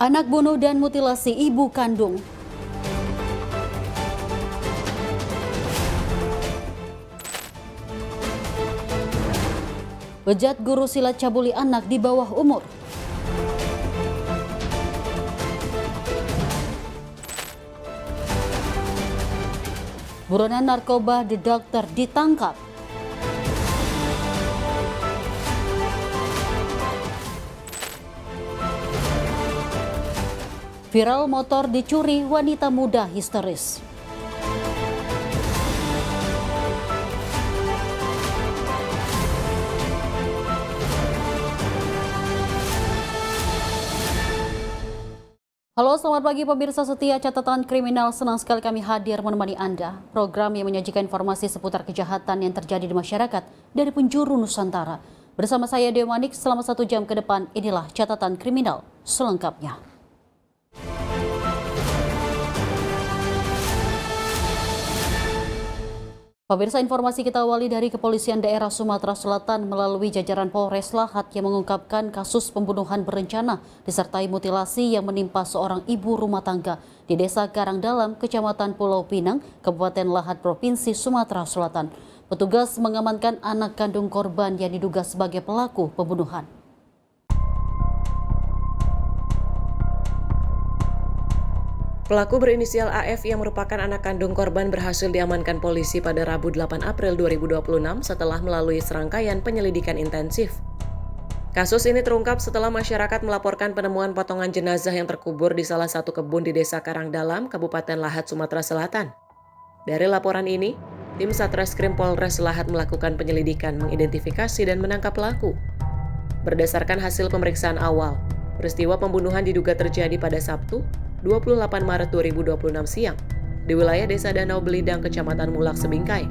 Anak bunuh dan mutilasi ibu kandung. Bejat guru silat cabuli anak di bawah umur. Buronan narkoba The Doctor ditangkap. Viral motor dicuri, wanita muda histeris. Halo, selamat pagi pemirsa setia catatan kriminal. Senang sekali kami hadir menemani Anda. Program yang menyajikan informasi seputar kejahatan yang terjadi di masyarakat dari penjuru Nusantara. Bersama saya Dewi Manik, selama 1 jam ke depan inilah catatan kriminal selengkapnya. Pemirsa, informasi kita awali dari Kepolisian Daerah Sumatera Selatan melalui jajaran Polres Lahat yang mengungkapkan kasus pembunuhan berencana disertai mutilasi yang menimpa seorang ibu rumah tangga di Desa Karangdalam, Kecamatan Pulau Pinang, Kabupaten Lahat, Provinsi Sumatera Selatan. Petugas mengamankan anak kandung korban yang diduga sebagai pelaku pembunuhan. Pelaku berinisial AF yang merupakan anak kandung korban berhasil diamankan polisi pada Rabu 8 April 2026 setelah melalui serangkaian penyelidikan intensif. Kasus ini terungkap setelah masyarakat melaporkan penemuan potongan jenazah yang terkubur di salah satu kebun di Desa Karangdalam, Kabupaten Lahat, Sumatera Selatan. Dari laporan ini, tim Satreskrim Polres Lahat melakukan penyelidikan, mengidentifikasi dan menangkap pelaku. Berdasarkan hasil pemeriksaan awal, peristiwa pembunuhan diduga terjadi pada Sabtu, 28 Maret 2026 siang di wilayah Desa Danau Belidang, Kecamatan Mulak, Sebingkai.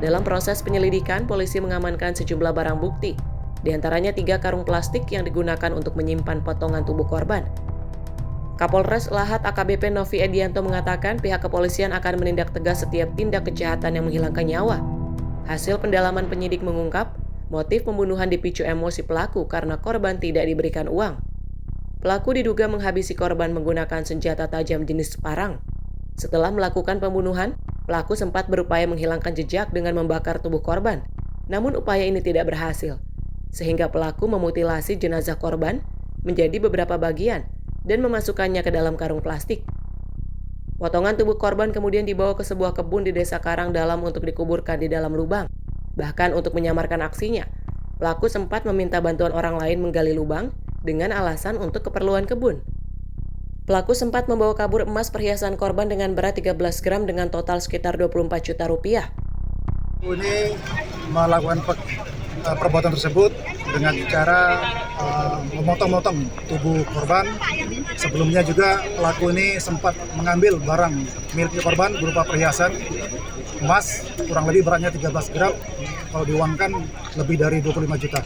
Dalam proses penyelidikan, polisi mengamankan sejumlah barang bukti, di antaranya 3 karung plastik yang digunakan untuk menyimpan potongan tubuh korban. Kapolres Lahat AKBP Novi Edianto mengatakan pihak kepolisian akan menindak tegas setiap tindak kejahatan yang menghilangkan nyawa. Hasil pendalaman penyidik mengungkap, motif pembunuhan dipicu emosi pelaku karena korban tidak diberikan uang. Pelaku diduga menghabisi korban menggunakan senjata tajam jenis parang. Setelah melakukan pembunuhan, pelaku sempat berupaya menghilangkan jejak dengan membakar tubuh korban. Namun upaya ini tidak berhasil, sehingga pelaku memutilasi jenazah korban menjadi beberapa bagian dan memasukkannya ke dalam karung plastik. Potongan tubuh korban kemudian dibawa ke sebuah kebun di Desa Karangdalam untuk dikuburkan di dalam lubang. Bahkan untuk menyamarkan aksinya, pelaku sempat meminta bantuan orang lain menggali lubang dengan alasan untuk keperluan kebun. Pelaku sempat membawa kabur emas perhiasan korban dengan berat 13 gram dengan total sekitar 24 juta rupiah. Ini melakukan perbuatan tersebut dengan cara memotong-motong tubuh korban. Sebelumnya juga pelaku ini sempat mengambil barang milik korban berupa perhiasan emas kurang lebih beratnya 13 gram, kalau diuangkan lebih dari 25 juta.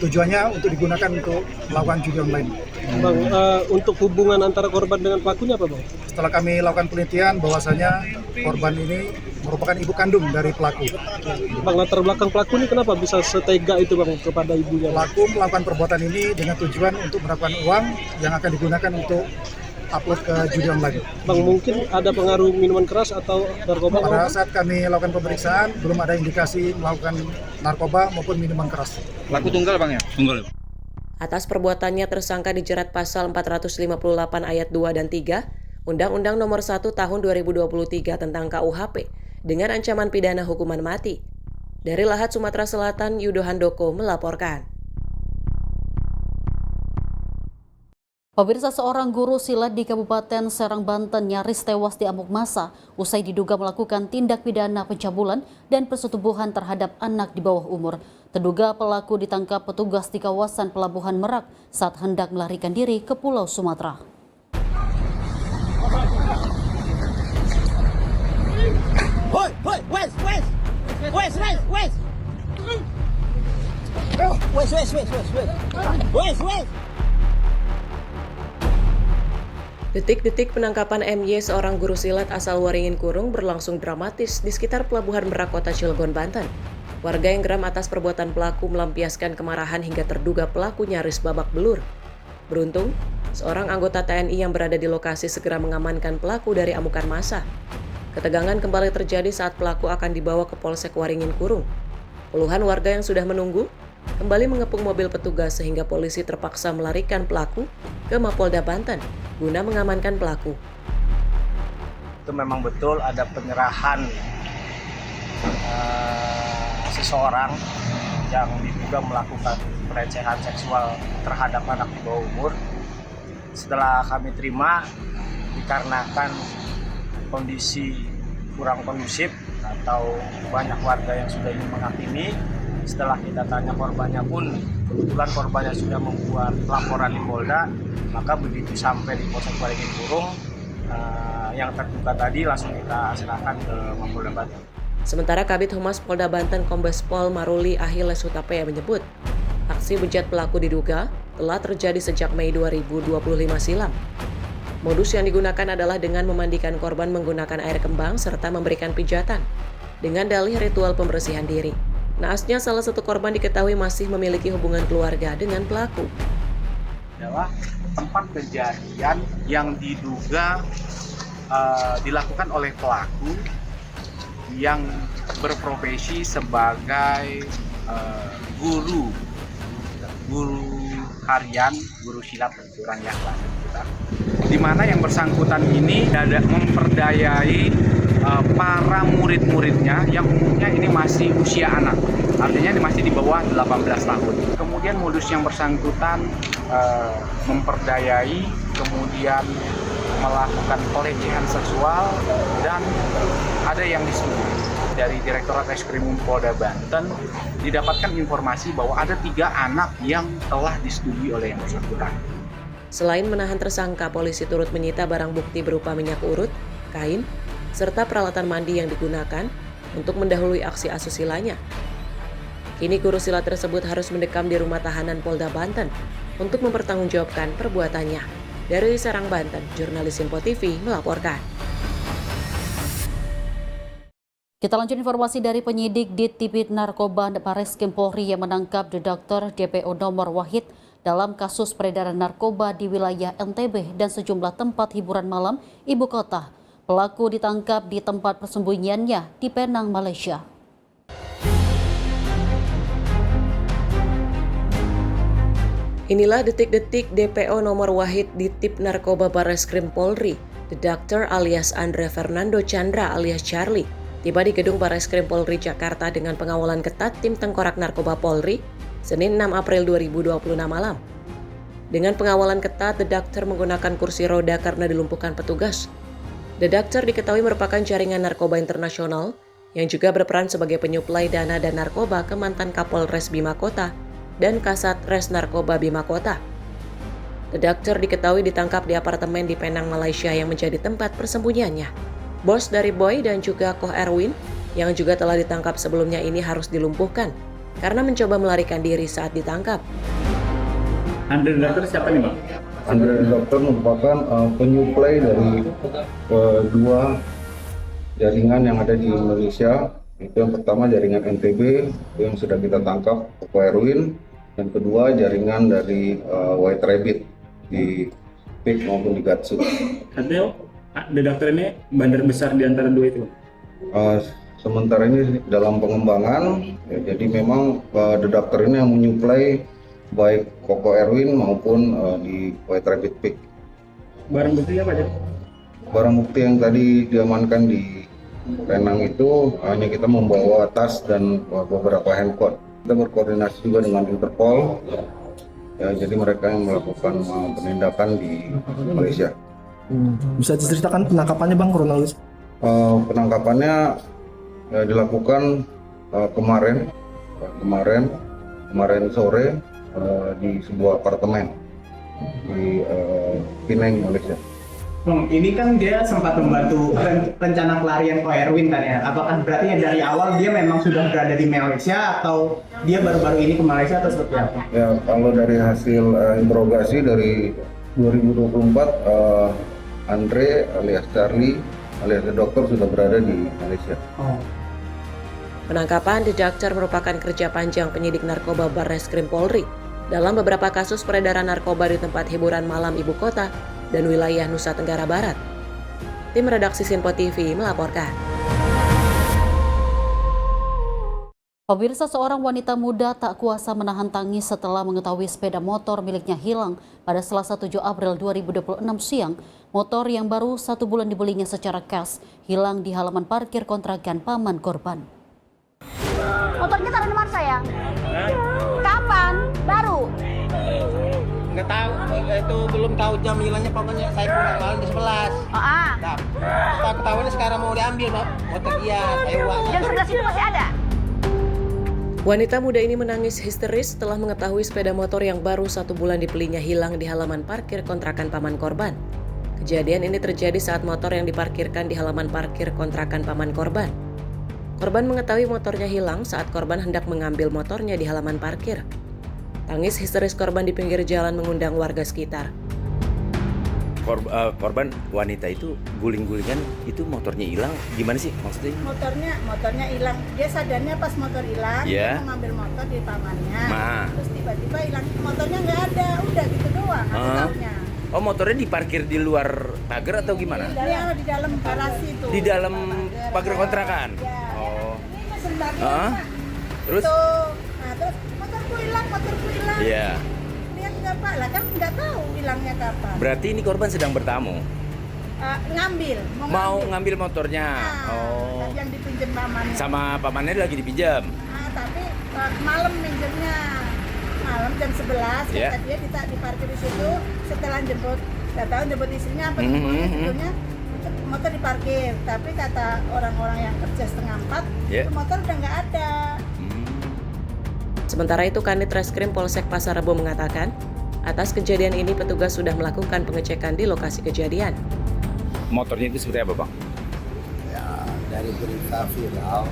Tujuannya untuk digunakan untuk melakukan judi online. Bang, untuk hubungan antara korban dengan pelakunya apa, Bang? Setelah kami lakukan penelitian, bahwasanya korban ini merupakan ibu kandung dari pelaku. Bang, latar belakang pelaku ini kenapa bisa setega itu, Bang, kepada ibunya? Pelaku melakukan perbuatan ini dengan tujuan untuk mendapatkan uang yang akan digunakan untuk upload ke judi online. Bang, mungkin ada pengaruh minuman keras atau narkoba? Pada saat kami lakukan pemeriksaan, belum ada indikasi melakukan narkoba maupun minuman keras. Pelaku tunggal, Bang, ya? Tunggal. Atas perbuatannya tersangka dijerat pasal 458 ayat 2 dan 3 Undang-Undang Nomor 1 Tahun 2023 tentang KUHP dengan ancaman pidana hukuman mati. Dari Lahat, Sumatera Selatan, Yudo Handoko melaporkan. Pemirsa, seorang guru silat di Kabupaten Serang, Banten nyaris tewas diamuk massa usai diduga melakukan tindak pidana pencabulan dan persetubuhan terhadap anak di bawah umur. Terduga pelaku ditangkap petugas di kawasan Pelabuhan Merak saat hendak melarikan diri ke Pulau Sumatera. Detik-detik penangkapan MY, seorang guru silat asal Waringin Kurung, berlangsung dramatis di sekitar Pelabuhan Merak, Kota Cilegon, Banten. Warga yang geram atas perbuatan pelaku melampiaskan kemarahan hingga terduga pelaku nyaris babak belur. Beruntung, Seorang anggota TNI yang berada di lokasi segera mengamankan pelaku dari amukan massa. Ketegangan kembali terjadi saat pelaku akan dibawa ke Polsek Waringin Kurung. Puluhan warga yang sudah menunggu kembali mengepung mobil petugas sehingga polisi terpaksa melarikan pelaku ke Mapolda Banten guna mengamankan pelaku. Itu memang betul ada penyerahan seseorang yang diduga melakukan pelecehan seksual terhadap anak di bawah umur. Setelah kami terima, dikarenakan kondisi kurang kondusif atau banyak warga yang sudah ingin menghakimi, setelah kita tanya korbannya pun kebetulan korbannya sudah membuat laporan di Polda, maka begitu sampai di Polsek Waringin Kurung, yang terduga tadi langsung kita serahkan ke Mapolda Banten. Sementara Kabid Humas Polda Banten Kombes Pol Maruli Achilles Hutapea menyebut, aksi bejat pelaku diduga telah terjadi sejak Mei 2025 silam. Modus yang digunakan adalah dengan memandikan korban menggunakan air kembang serta memberikan pijatan dengan dalih ritual pembersihan diri. Naasnya salah satu korban diketahui masih memiliki hubungan keluarga dengan pelaku. Adalah tempat kejadian yang diduga dilakukan oleh pelaku yang berprofesi sebagai guru harian, guru silat orang yang lain kita. Di mana yang bersangkutan ini memperdayai para murid-muridnya yang umumnya ini masih usia anak, artinya ini masih di bawah 18 tahun. Kemudian modus yang bersangkutan memperdayai, kemudian melakukan pelecehan seksual, dan ada yang disetujui. Dari Direktorat Reskrimum Polda Banten didapatkan informasi bahwa ada 3 anak yang telah disetujui oleh yang bersangkutan. Selain menahan tersangka, polisi turut menyita barang bukti berupa minyak urut, kain, serta peralatan mandi yang digunakan untuk mendahului aksi asusilanya. Kini guru silat tersebut harus mendekam di rumah tahanan Polda Banten untuk mempertanggungjawabkan perbuatannya. Dari Serang, Banten, jurnalis Info TV melaporkan. Kita lanjut informasi dari penyidik Ditipid Narkoba Barreskrim Polri yang menangkap Redaktor DPO Nomor Wahid dalam kasus peredaran narkoba di wilayah NTB dan sejumlah tempat hiburan malam ibu kota. Pelaku ditangkap di tempat persembunyiannya di Penang, Malaysia. Inilah detik-detik DPO Nomor Wahid Ditip Narkoba Barreskrim Polri, Redaktor alias Andre Fernando Chandra alias Charlie, tiba di gedung Barreskrim Polri Jakarta dengan pengawalan ketat tim Tengkorak Narkoba Polri, Senin 6 April 2026 malam. Dengan pengawalan ketat, Redaktor menggunakan kursi roda karena dilumpuhkan petugas. Redaktor diketahui merupakan jaringan narkoba internasional yang juga berperan sebagai penyuplai dana dan narkoba ke mantan Kapolres Bima Kota dan Kasat Res Narkoba Bima Kota. Redaktor diketahui ditangkap di apartemen di Penang, Malaysia yang menjadi tempat persembunyiannya. Bos dari Boy dan juga Koh Erwin yang juga telah ditangkap sebelumnya ini harus dilumpuhkan karena mencoba melarikan diri saat ditangkap. Andre Redaktor siapa nih, Bang? Andre Redaktor merupakan penyuplai dari dua jaringan yang ada di Indonesia. Itu yang pertama jaringan NTB, itu yang sudah kita tangkap, Koh Erwin. Yang kedua jaringan dari White Rabbit di PIK maupun di Gatsu. Katanya Redaktor ini bandar besar di antara dua itu? Sementara ini dalam pengembangan, ya, jadi memang Redaktor ini yang menyuplai baik Koh Erwin maupun di White Rabbit PIK. Barang bukti apa aja? Barang bukti yang tadi diamankan di Penang itu hanya kita membawa tas dan beberapa handphone. Kita berkoordinasi juga dengan Interpol, ya, jadi mereka yang melakukan penindakan di Malaysia. Bisa diceritakan penangkapannya, Bang, kronologis? Penangkapannya dilakukan kemarin sore di sebuah apartemen di Penang, Malaysia. Ini kan dia sempat membantu rencana pelarian Koh Erwin kan ya. Apakah berarti dari awal dia memang sudah berada di Malaysia atau dia baru-baru ini ke Malaysia atau seperti apa? Ya, kalau dari hasil interogasi dari 2024 Andre alias Charlie alias Redaktor sudah berada di Malaysia. Penangkapan Redaktor merupakan kerja panjang penyidik narkoba Barreskrim Polri dalam beberapa kasus peredaran narkoba di tempat hiburan malam ibu kota dan wilayah Nusa Tenggara Barat. Tim redaksi Sinpo TV melaporkan. Pemirsa, seorang wanita muda tak kuasa menahan tangis setelah mengetahui sepeda motor miliknya hilang pada Selasa 7 April 2026 siang. Motor yang baru 1 bulan dibelinya secara cash hilang di halaman parkir kontrakan paman korban. Motornya taruh di mana, sayang? Kapan? Baru? Nggak tahu, itu belum tahu jam hilangnya, pokoknya saya pulang malam di 11. Nah, setelah ketahuan sekarang mau diambil, Pak. Motor dia, saya uang. Jam 11 itu masih ada? Wanita muda ini menangis histeris setelah mengetahui sepeda motor yang baru 1 bulan dibelinya hilang di halaman parkir kontrakan paman korban. Kejadian ini terjadi saat motor yang diparkirkan di halaman parkir kontrakan paman korban. Korban mengetahui motornya hilang saat korban hendak mengambil motornya di halaman parkir. Tangis histeris korban di pinggir jalan mengundang warga sekitar. Korban wanita itu guling-gulingan, itu motornya hilang, gimana sih maksudnya? Motornya hilang. Dia sadarnya pas motor hilang, dia mau ngambil motor di pamannya. Terus tiba-tiba hilang, motornya nggak ada, udah gitu doang. Taunya. Oh, motornya diparkir di luar pagar atau gimana? Di dalam garasi itu. Di dalam pagar kontrakan. Ya. Oh. Ini sebenarnya. Terus? Nah, terus motorku hilang. Iya. Enggak, Pak, lah kan nggak tahu hilangnya kapan. Berarti ini korban sedang bertamu? Mau ngambil motornya. Tadi yang dipinjam pamannya. Sama pamannya lagi dipinjam? Tapi malam minjemnya. Malam jam 11, kata dia diparkir di situ. Setelah jemput, nggak tahu jemput istrinya apa sebetulnya. Motor diparkir, tapi kata orang-orang yang kerja setengah 4, itu motor udah nggak ada. Sementara itu, Kanit Reskrim Polsek Pasar Rebo mengatakan, atas kejadian ini petugas sudah melakukan pengecekan di lokasi kejadian. Motornya itu seperti apa, Bang? Ya, dari berita viral,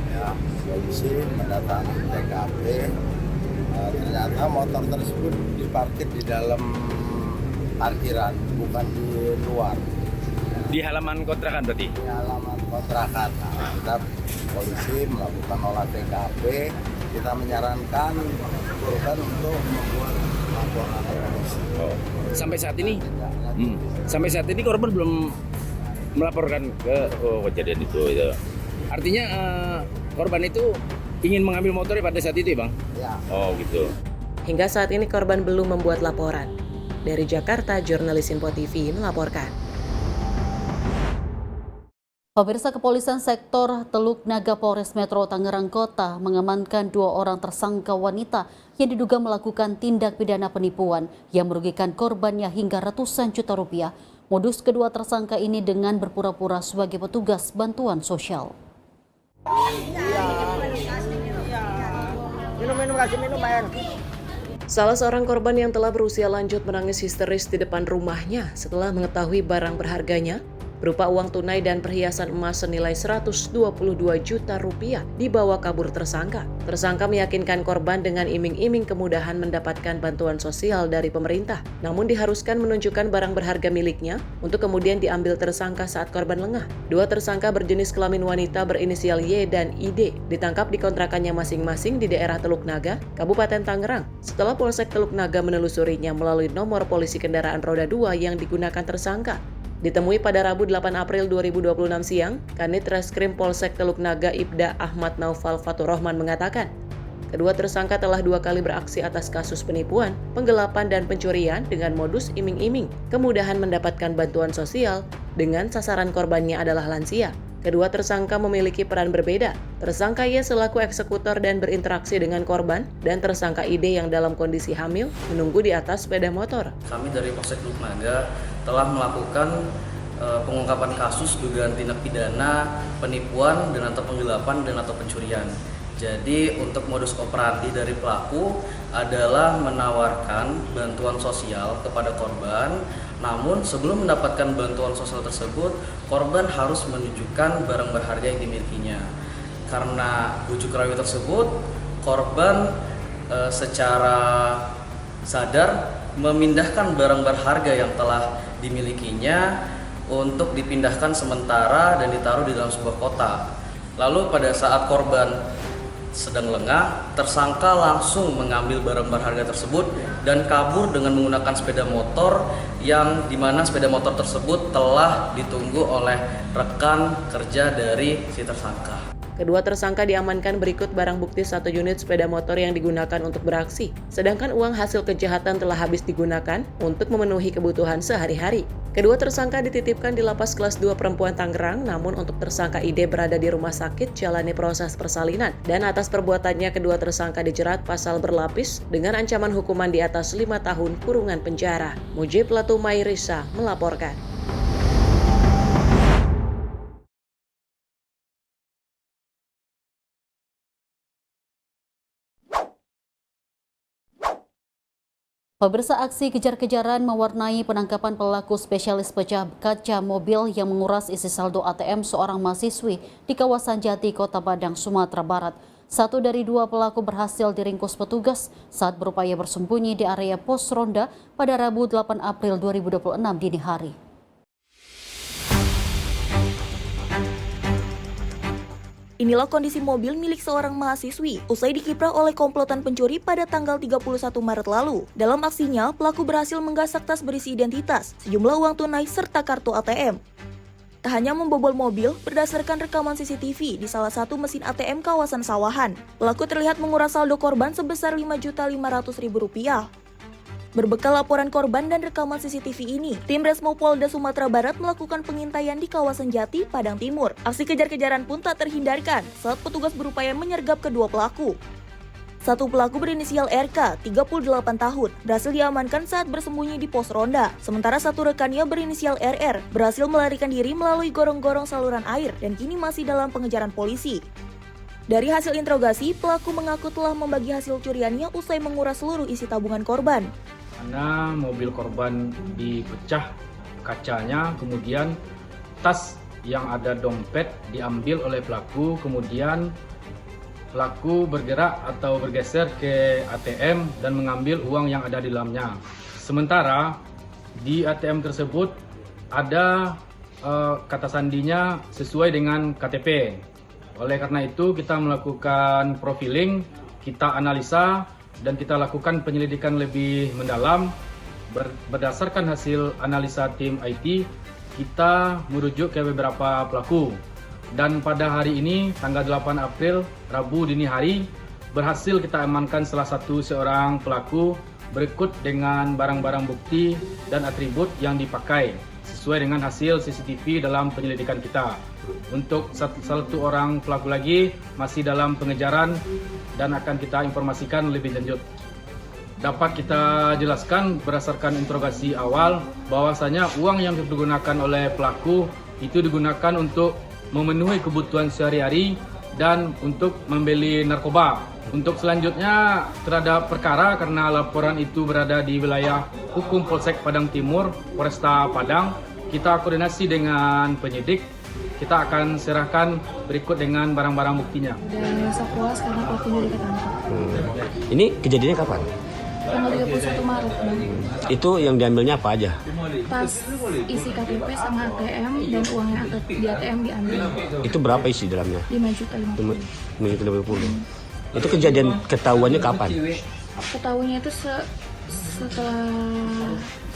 ya, polisi mendatangi TKP. Ternyata motor tersebut diparkir di dalam parkiran, bukan di luar. Di halaman kontrakan berarti? Di halaman kontrakan. Nah, kita polisi melakukan olah TKP. Kita menyarankan korban untuk membuat laporan polisi. Sampai saat ini korban belum melaporkan ke kejadian itu. Artinya korban itu ingin mengambil motornya pada saat itu, Bang? Ya. Oh, gitu. Hingga saat ini korban belum membuat laporan. Dari Jakarta, jurnalis Sinpo TV melaporkan. Pemirsa, Kepolisian Sektor Teluk Naga Polres Metro Tangerang Kota mengamankan 2 orang tersangka wanita yang diduga melakukan tindak pidana penipuan yang merugikan korbannya hingga ratusan juta rupiah. Modus kedua tersangka ini dengan berpura-pura sebagai petugas bantuan sosial. Salah seorang korban yang telah berusia lanjut menangis histeris di depan rumahnya setelah mengetahui barang berharganya berupa uang tunai dan perhiasan emas senilai 122 juta rupiah dibawa kabur tersangka. Tersangka meyakinkan korban dengan iming-iming kemudahan mendapatkan bantuan sosial dari pemerintah, namun diharuskan menunjukkan barang berharga miliknya untuk kemudian diambil tersangka saat korban lengah. 2 tersangka berjenis kelamin wanita berinisial Y dan ID ditangkap di kontrakannya masing-masing di daerah Teluk Naga, Kabupaten Tangerang. Setelah Polsek Teluk Naga menelusurinya melalui nomor polisi kendaraan roda 2 yang digunakan tersangka. Ditemui pada Rabu 8 April 2026 siang, Kanit Reskrim Polsek Teluk Naga Ibda Ahmad Naufal Faturrahman mengatakan, kedua tersangka telah 2 kali beraksi atas kasus penipuan, penggelapan dan pencurian dengan modus iming-iming, kemudahan mendapatkan bantuan sosial dengan sasaran korbannya adalah lansia. Kedua tersangka memiliki peran berbeda. Tersangka Y selaku eksekutor dan berinteraksi dengan korban, dan tersangka ID yang dalam kondisi hamil menunggu di atas sepeda motor. Kami dari Polsek Teluk Naga telah melakukan pengungkapan kasus dugaan tindak pidana penipuan dan atau penggelapan dan atau pencurian. Jadi untuk modus operandi dari pelaku adalah menawarkan bantuan sosial kepada korban, namun sebelum mendapatkan bantuan sosial tersebut, korban harus menunjukkan barang berharga yang dimilikinya. Karena bujuk rayu tersebut, korban secara sadar memindahkan barang berharga yang telah dimilikinya untuk dipindahkan sementara dan ditaruh di dalam sebuah kotak. Lalu pada saat korban sedang lengah, tersangka langsung mengambil barang berharga tersebut dan kabur dengan menggunakan sepeda motor yang dimana sepeda motor tersebut telah ditunggu oleh rekan kerja dari si tersangka. Kedua tersangka diamankan berikut barang bukti 1 unit sepeda motor yang digunakan untuk beraksi. Sedangkan uang hasil kejahatan telah habis digunakan untuk memenuhi kebutuhan sehari-hari. Kedua tersangka dititipkan di Lapas Kelas 2 Perempuan Tangerang, namun untuk tersangka ID berada di rumah sakit jalani proses persalinan. Dan atas perbuatannya kedua tersangka dijerat pasal berlapis dengan ancaman hukuman di atas 5 tahun kurungan penjara. Mujib Latumai Risa melaporkan. Pemirsa, aksi kejar-kejaran mewarnai penangkapan pelaku spesialis pecah kaca mobil yang menguras isi saldo ATM seorang mahasiswi di kawasan Jati, Kota Padang, Sumatera Barat. 1 dari 2 pelaku berhasil diringkus petugas saat berupaya bersembunyi di area pos ronda pada Rabu 8 April 2026 dini hari. Inilah kondisi mobil milik seorang mahasiswi usai dikipra oleh komplotan pencuri pada tanggal 31 Maret lalu. Dalam aksinya, pelaku berhasil menggasak tas berisi identitas, sejumlah uang tunai, serta kartu ATM. Tak hanya membobol mobil, berdasarkan rekaman CCTV di salah satu mesin ATM kawasan Sawahan, pelaku terlihat menguras saldo korban sebesar Rp5.500.000. Berbekal laporan korban dan rekaman CCTV ini, tim Resmo Polda Sumatera Barat melakukan pengintaian di kawasan Jati, Padang Timur. Aksi kejar-kejaran pun tak terhindarkan saat petugas berupaya menyergap kedua pelaku. Satu pelaku berinisial RK, 38 tahun, berhasil diamankan saat bersembunyi di pos ronda. Sementara satu rekannya berinisial RR berhasil melarikan diri melalui gorong-gorong saluran air dan kini masih dalam pengejaran polisi. Dari hasil interogasi, pelaku mengaku telah membagi hasil curiannya usai menguras seluruh isi tabungan korban. Karena mobil korban dipecah kacanya, kemudian tas yang ada dompet diambil oleh pelaku, kemudian pelaku bergerak atau bergeser ke ATM dan mengambil uang yang ada di dalamnya. Sementara di ATM tersebut ada kata sandinya sesuai dengan KTP. Oleh karena itu kita melakukan profiling, kita analisa, dan kita lakukan penyelidikan lebih mendalam. Berdasarkan hasil analisa tim IT, kita merujuk ke beberapa pelaku. Dan pada hari ini, tanggal 8 April, Rabu dini hari, berhasil kita amankan salah satu seorang pelaku berikut dengan barang-barang bukti dan atribut yang dipakai sesuai dengan hasil CCTV dalam penyelidikan kita. Untuk satu orang pelaku lagi masih dalam pengejaran dan akan kita informasikan lebih lanjut. Dapat kita jelaskan berdasarkan interogasi awal bahwasanya uang yang digunakan oleh pelaku itu digunakan untuk memenuhi kebutuhan sehari-hari dan untuk membeli narkoba. Untuk selanjutnya terhadap perkara, karena laporan itu berada di wilayah hukum Polsek Padang Timur, Polresta Padang, kita koordinasi dengan penyidik. Kita akan serahkan berikut dengan barang-barang buktinya. Dan rasa puas karena pelakunya udah ketangkap. Ini kejadiannya kapan? Tanggal 31 Maret. Itu yang diambilnya apa aja? Tas isi KTP sama ATM dan uang yang ada di ATM diambil. Itu berapa isi dalamnya? 5.50. 5.50. Itu kejadian ketahuannya kapan? Ketahuannya itu setelah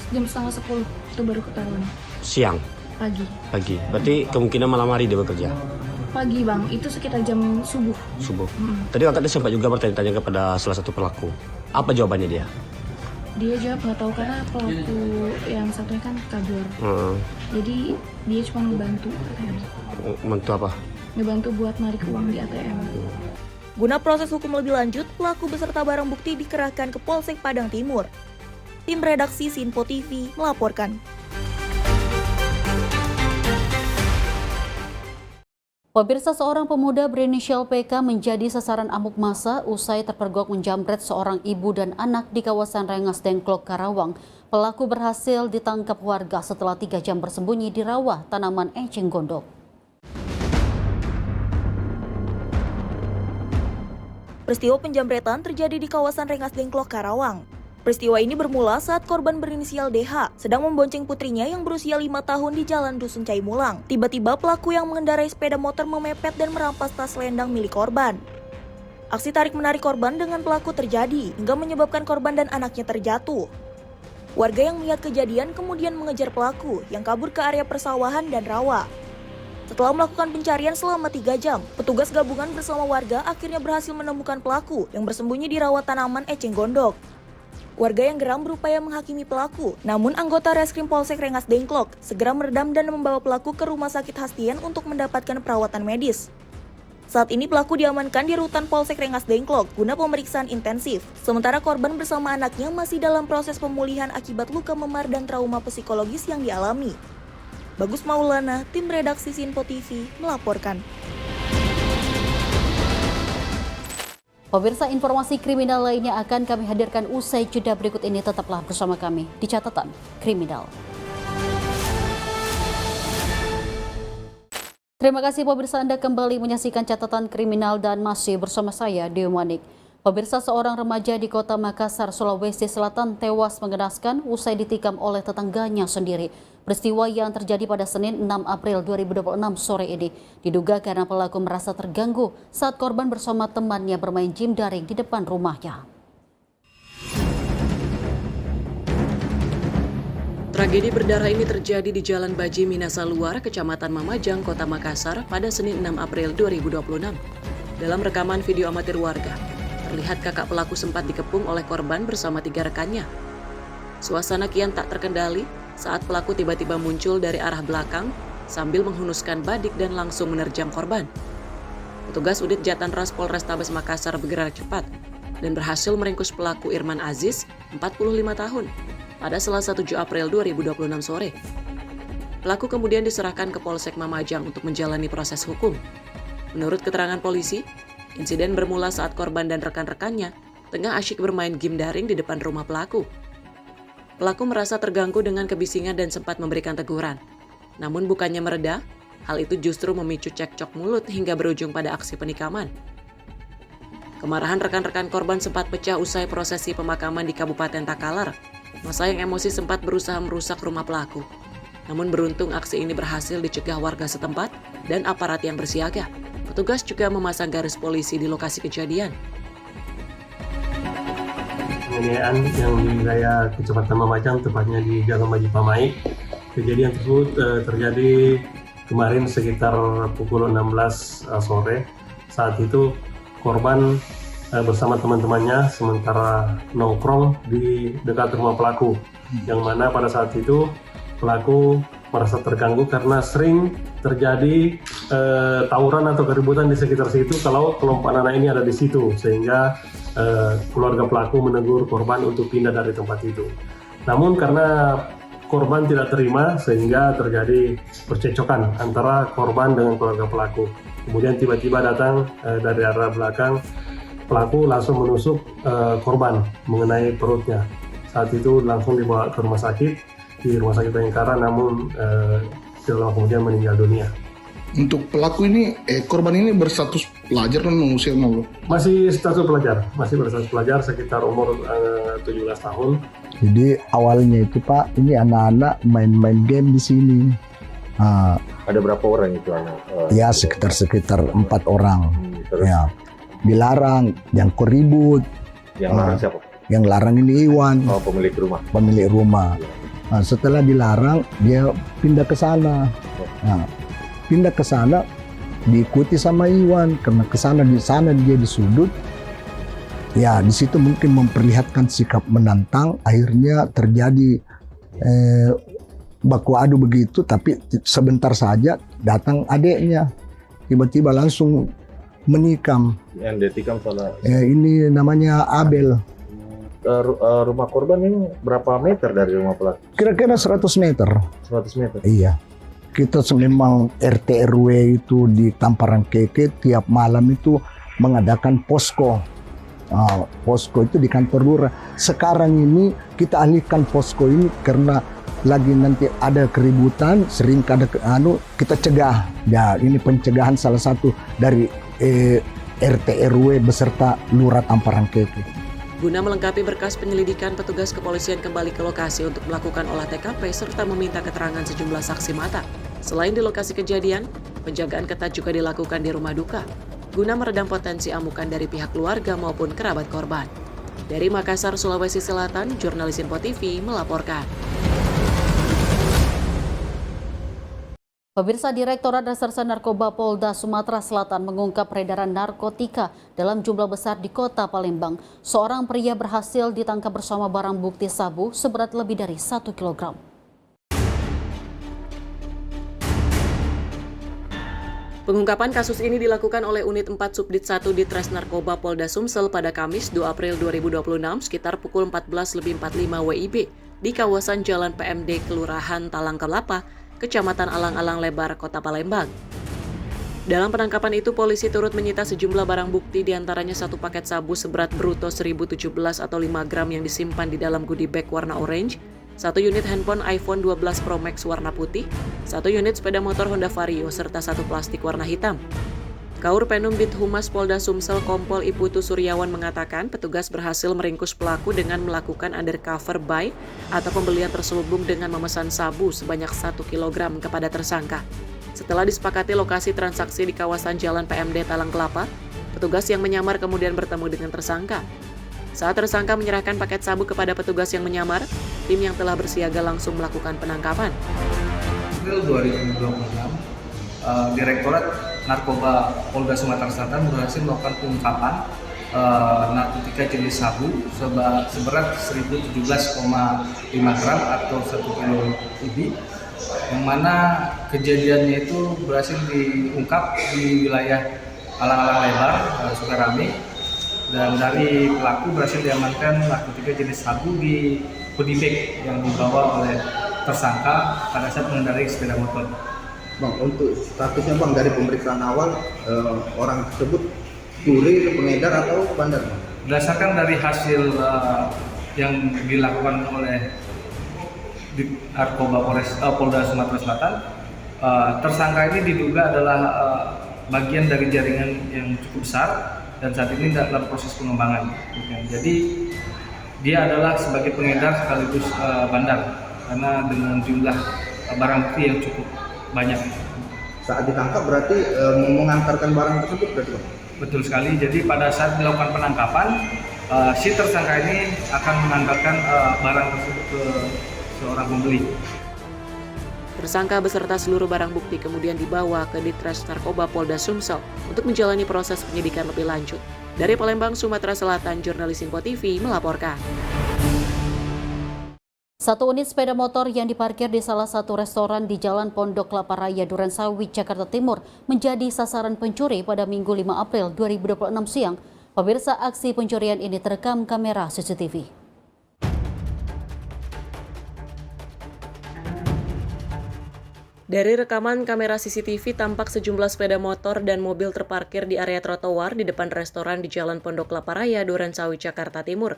jam 9:30 itu baru ketahuan. Siang? Pagi. Berarti kemungkinan malam hari dia bekerja? Pagi bang, itu sekitar jam subuh. Tadi kakak sempat juga bertanya-tanya kepada salah satu pelaku. Apa jawabannya dia? Dia jawab nggak tahu karena pelaku yang satunya kan kabur. Jadi dia cuma ngebantu ATM. Bantu apa? Ngebantu buat narik uang di ATM. Guna proses hukum lebih lanjut, pelaku beserta barang bukti dikerahkan ke Polsek Padang Timur. Tim redaksi Sinpo TV melaporkan. Pemirsa, seorang pemuda berinisial PK menjadi sasaran amuk massa usai terpergok menjamret seorang ibu dan anak di kawasan Rengas Dengklok, Karawang. Pelaku berhasil ditangkap warga setelah 3 jam bersembunyi di rawa tanaman enceng gondok. Peristiwa penjamretan terjadi di kawasan Rengas Dengklok, Karawang. Peristiwa ini bermula saat korban berinisial DH sedang membonceng putrinya yang berusia 5 tahun di Jalan Dusun Caimulang. Tiba-tiba pelaku yang mengendarai sepeda motor memepet dan merampas tas selendang milik korban. Aksi tarik-menarik korban dengan pelaku terjadi hingga menyebabkan korban dan anaknya terjatuh. Warga yang melihat kejadian kemudian mengejar pelaku yang kabur ke area persawahan dan rawa. Setelah melakukan pencarian selama 3 jam, petugas gabungan bersama warga akhirnya berhasil menemukan pelaku yang bersembunyi di rawa tanaman eceng gondok. Warga yang geram berupaya menghakimi pelaku, namun anggota Reskrim Polsek Rengas Dengklok segera meredam dan membawa pelaku ke Rumah Sakit Hastian untuk mendapatkan perawatan medis. Saat ini pelaku diamankan di rutan Polsek Rengas Dengklok guna pemeriksaan intensif. Sementara korban bersama anaknya masih dalam proses pemulihan akibat luka memar dan trauma psikologis yang dialami. Bagus Maulana, tim redaksi Sinpo TV, melaporkan. Pemirsa, informasi kriminal lainnya akan kami hadirkan usai jeda berikut ini. Tetaplah bersama kami di Catatan Kriminal. Terima kasih pemirsa, Anda kembali menyaksikan Catatan Kriminal dan masih bersama saya, Dewi Manik. Pemirsa, seorang remaja di Kota Makassar, Sulawesi Selatan tewas mengenaskan usai ditikam oleh tetangganya sendiri. Peristiwa yang terjadi pada Senin 6 April 2026 sore ini diduga karena pelaku merasa terganggu saat korban bersama temannya bermain game daring di depan rumahnya. Tragedi berdarah ini terjadi di Jalan Baji Minasa Luar, Kecamatan Mamajang, Kota Makassar pada Senin 6 April 2026. Dalam rekaman video amatir warga, terlihat kakak pelaku sempat dikepung oleh korban bersama 3 rekannya. Suasana kian tak terkendali saat pelaku tiba-tiba muncul dari arah belakang sambil menghunuskan badik dan langsung menerjang korban. Petugas Unit Jatanras Polrestabes Makassar bergerak cepat dan berhasil meringkus pelaku Irman Aziz, 45 tahun, pada Selasa 7 April 2026 sore. Pelaku kemudian diserahkan ke Polsek Mamajang untuk menjalani proses hukum. Menurut keterangan polisi, insiden bermula saat korban dan rekan-rekannya tengah asyik bermain game daring di depan rumah pelaku. Pelaku merasa terganggu dengan kebisingan dan sempat memberikan teguran. Namun bukannya mereda, hal itu justru memicu cekcok mulut hingga berujung pada aksi penikaman. Kemarahan rekan-rekan korban sempat pecah usai prosesi pemakaman di Kabupaten Takalar. Masa yang emosi sempat berusaha merusak rumah pelaku. Namun beruntung aksi ini berhasil dicegah warga setempat dan aparat yang bersiaga. Petugas juga memasang garis polisi di lokasi kejadian. Penganiayaan yang di wilayah Kecamatan Mamajang, tepatnya di Jalan Baji Pamai. Kejadian tersebut terjadi kemarin sekitar pukul 16 sore. Saat itu korban bersama teman-temannya sementara nongkrong di dekat rumah pelaku, yang mana pada saat itu pelaku merasa terganggu karena sering terjadi tawuran atau keributan di sekitar situ kalau kelompok anak ini ada di situ, sehingga keluarga pelaku menegur korban untuk pindah dari tempat itu. Namun karena korban tidak terima sehingga terjadi percekcokan antara korban dengan keluarga pelaku. Kemudian tiba-tiba datang dari arah belakang. Pelaku langsung menusuk korban mengenai perutnya. Saat itu langsung dibawa ke rumah sakit, di Rumah Sakit Bayangkara, namun tidak lama kemudian meninggal dunia. Untuk pelaku ini, korban ini berstatus pelajar dan usia 0? Masih status pelajar, masih berstatus pelajar sekitar umur 17 tahun. Jadi awalnya itu Pak, ini anak-anak main-main game di sini. Ada berapa orang itu anak? Ya sekitar 4 orang. Ya. Dilarang, yang koribut. Yang larang siapa? Yang larang ini Iwan. Oh, pemilik rumah. Pemilik rumah. Nah, setelah dilarang, dia pindah ke sana. Nah, pindah ke sana, diikuti sama Iwan karena di sana dia di sudut. Ya, di situ mungkin memperlihatkan sikap menantang. Akhirnya terjadi baku adu begitu, tapi sebentar saja datang adiknya. Tiba-tiba langsung menikam. Yang ditikam salah. Ini namanya Abel. Rumah korban ini berapa meter dari rumah pelaku? Kira-kira 100 meter. 100 meter? Iya. Kita memang RT RW itu di Tamparan Keke tiap malam itu mengadakan posko. Posko itu di kantor lurah. Sekarang ini kita alihkan posko ini karena lagi nanti ada keributan, sering ada kita cegah. Ya, ini pencegahan salah satu dari RT RW beserta Lurah Tamparan Keke. Guna melengkapi berkas penyelidikan, petugas kepolisian kembali ke lokasi untuk melakukan olah TKP serta meminta keterangan sejumlah saksi mata. Selain di lokasi kejadian, penjagaan ketat juga dilakukan di rumah duka. guna meredam potensi amukan dari pihak keluarga maupun kerabat korban. Dari Makassar, Sulawesi Selatan, jurnalis Info TV melaporkan. Pemirsa, Direktorat Reserse Narkoba Polda Sumatera Selatan mengungkap peredaran narkotika dalam jumlah besar di kota Palembang. Seorang pria berhasil ditangkap bersama barang bukti sabu seberat lebih dari 1 kilogram. Pengungkapan kasus ini dilakukan oleh Unit 4 Subdit 1 Ditres Narkoba Polda Sumsel pada Kamis 2 April 2026 sekitar pukul 14.45 WIB di kawasan Jalan PMD Kelurahan Talang Kelapa, Kecamatan Alang-Alang Lebar, Kota Palembang. Dalam penangkapan itu, polisi turut menyita sejumlah barang bukti, diantaranya satu paket sabu seberat bruto 1017 atau 5 gram yang disimpan di dalam goodie bag warna orange, satu unit handphone iPhone 12 Pro Max warna putih, satu unit sepeda motor Honda Vario, serta satu plastik warna hitam. Kaur Penum Bid Humas Polda Sumsel Kompol Iputu Suryawan mengatakan petugas berhasil meringkus pelaku dengan melakukan undercover buy atau pembelian terselubung dengan memesan sabu sebanyak 1 kg kepada tersangka. Setelah disepakati lokasi transaksi di kawasan Jalan PMD Talang Kelapa, petugas yang menyamar kemudian bertemu dengan tersangka. Saat tersangka menyerahkan paket sabu kepada petugas yang menyamar, tim yang telah bersiaga langsung melakukan penangkapan. April 2026, Direktorat Narkoba Polda Sumatera Selatan berhasil melakukan pengungkapan narkotika jenis sabu seberat 1017,5 gram atau 1 kilo lebih, yang mana kejadiannya itu berhasil diungkap di wilayah Alang-Alang Lebar, Sukarame, dan dari pelaku berhasil diamankan narkotika jenis sabu di goodie bag yang dibawa oleh tersangka pada saat mengendarai sepeda motor. Bang, untuk statusnya Bang dari pemeriksaan awal orang tersebut kurir, pengedar atau bandar? Berdasarkan dari hasil yang dilakukan oleh Narkoba Polda Sumatera Selatan, tersangka ini diduga adalah bagian dari jaringan yang cukup besar dan saat ini dalam proses pengembangan. Jadi dia adalah sebagai pengedar sekaligus bandar karena dengan jumlah barang bukti yang cukup banyak. Saat ditangkap berarti mengantarkan barang tersebut berarti? Betul sekali. Jadi pada saat dilakukan penangkapan, si tersangka ini akan mengantarkan barang tersebut ke seorang pembeli. Tersangka beserta seluruh barang bukti kemudian dibawa ke Ditres Narkoba Polda Sumsel untuk menjalani proses penyidikan lebih lanjut. Dari Palembang, Sumatera Selatan, jurnalis Info TV melaporkan. Satu unit sepeda motor yang diparkir di salah satu restoran di Jalan Pondok Kelapa Raya, Durensawi, Jakarta Timur menjadi sasaran pencuri pada Minggu 5 April 2026 siang. Pemirsa, aksi pencurian ini terekam kamera CCTV. Dari rekaman kamera CCTV tampak sejumlah sepeda motor dan mobil terparkir di area trotoar di depan restoran di Jalan Pondok Kelapa Raya, Durensawi, Jakarta Timur.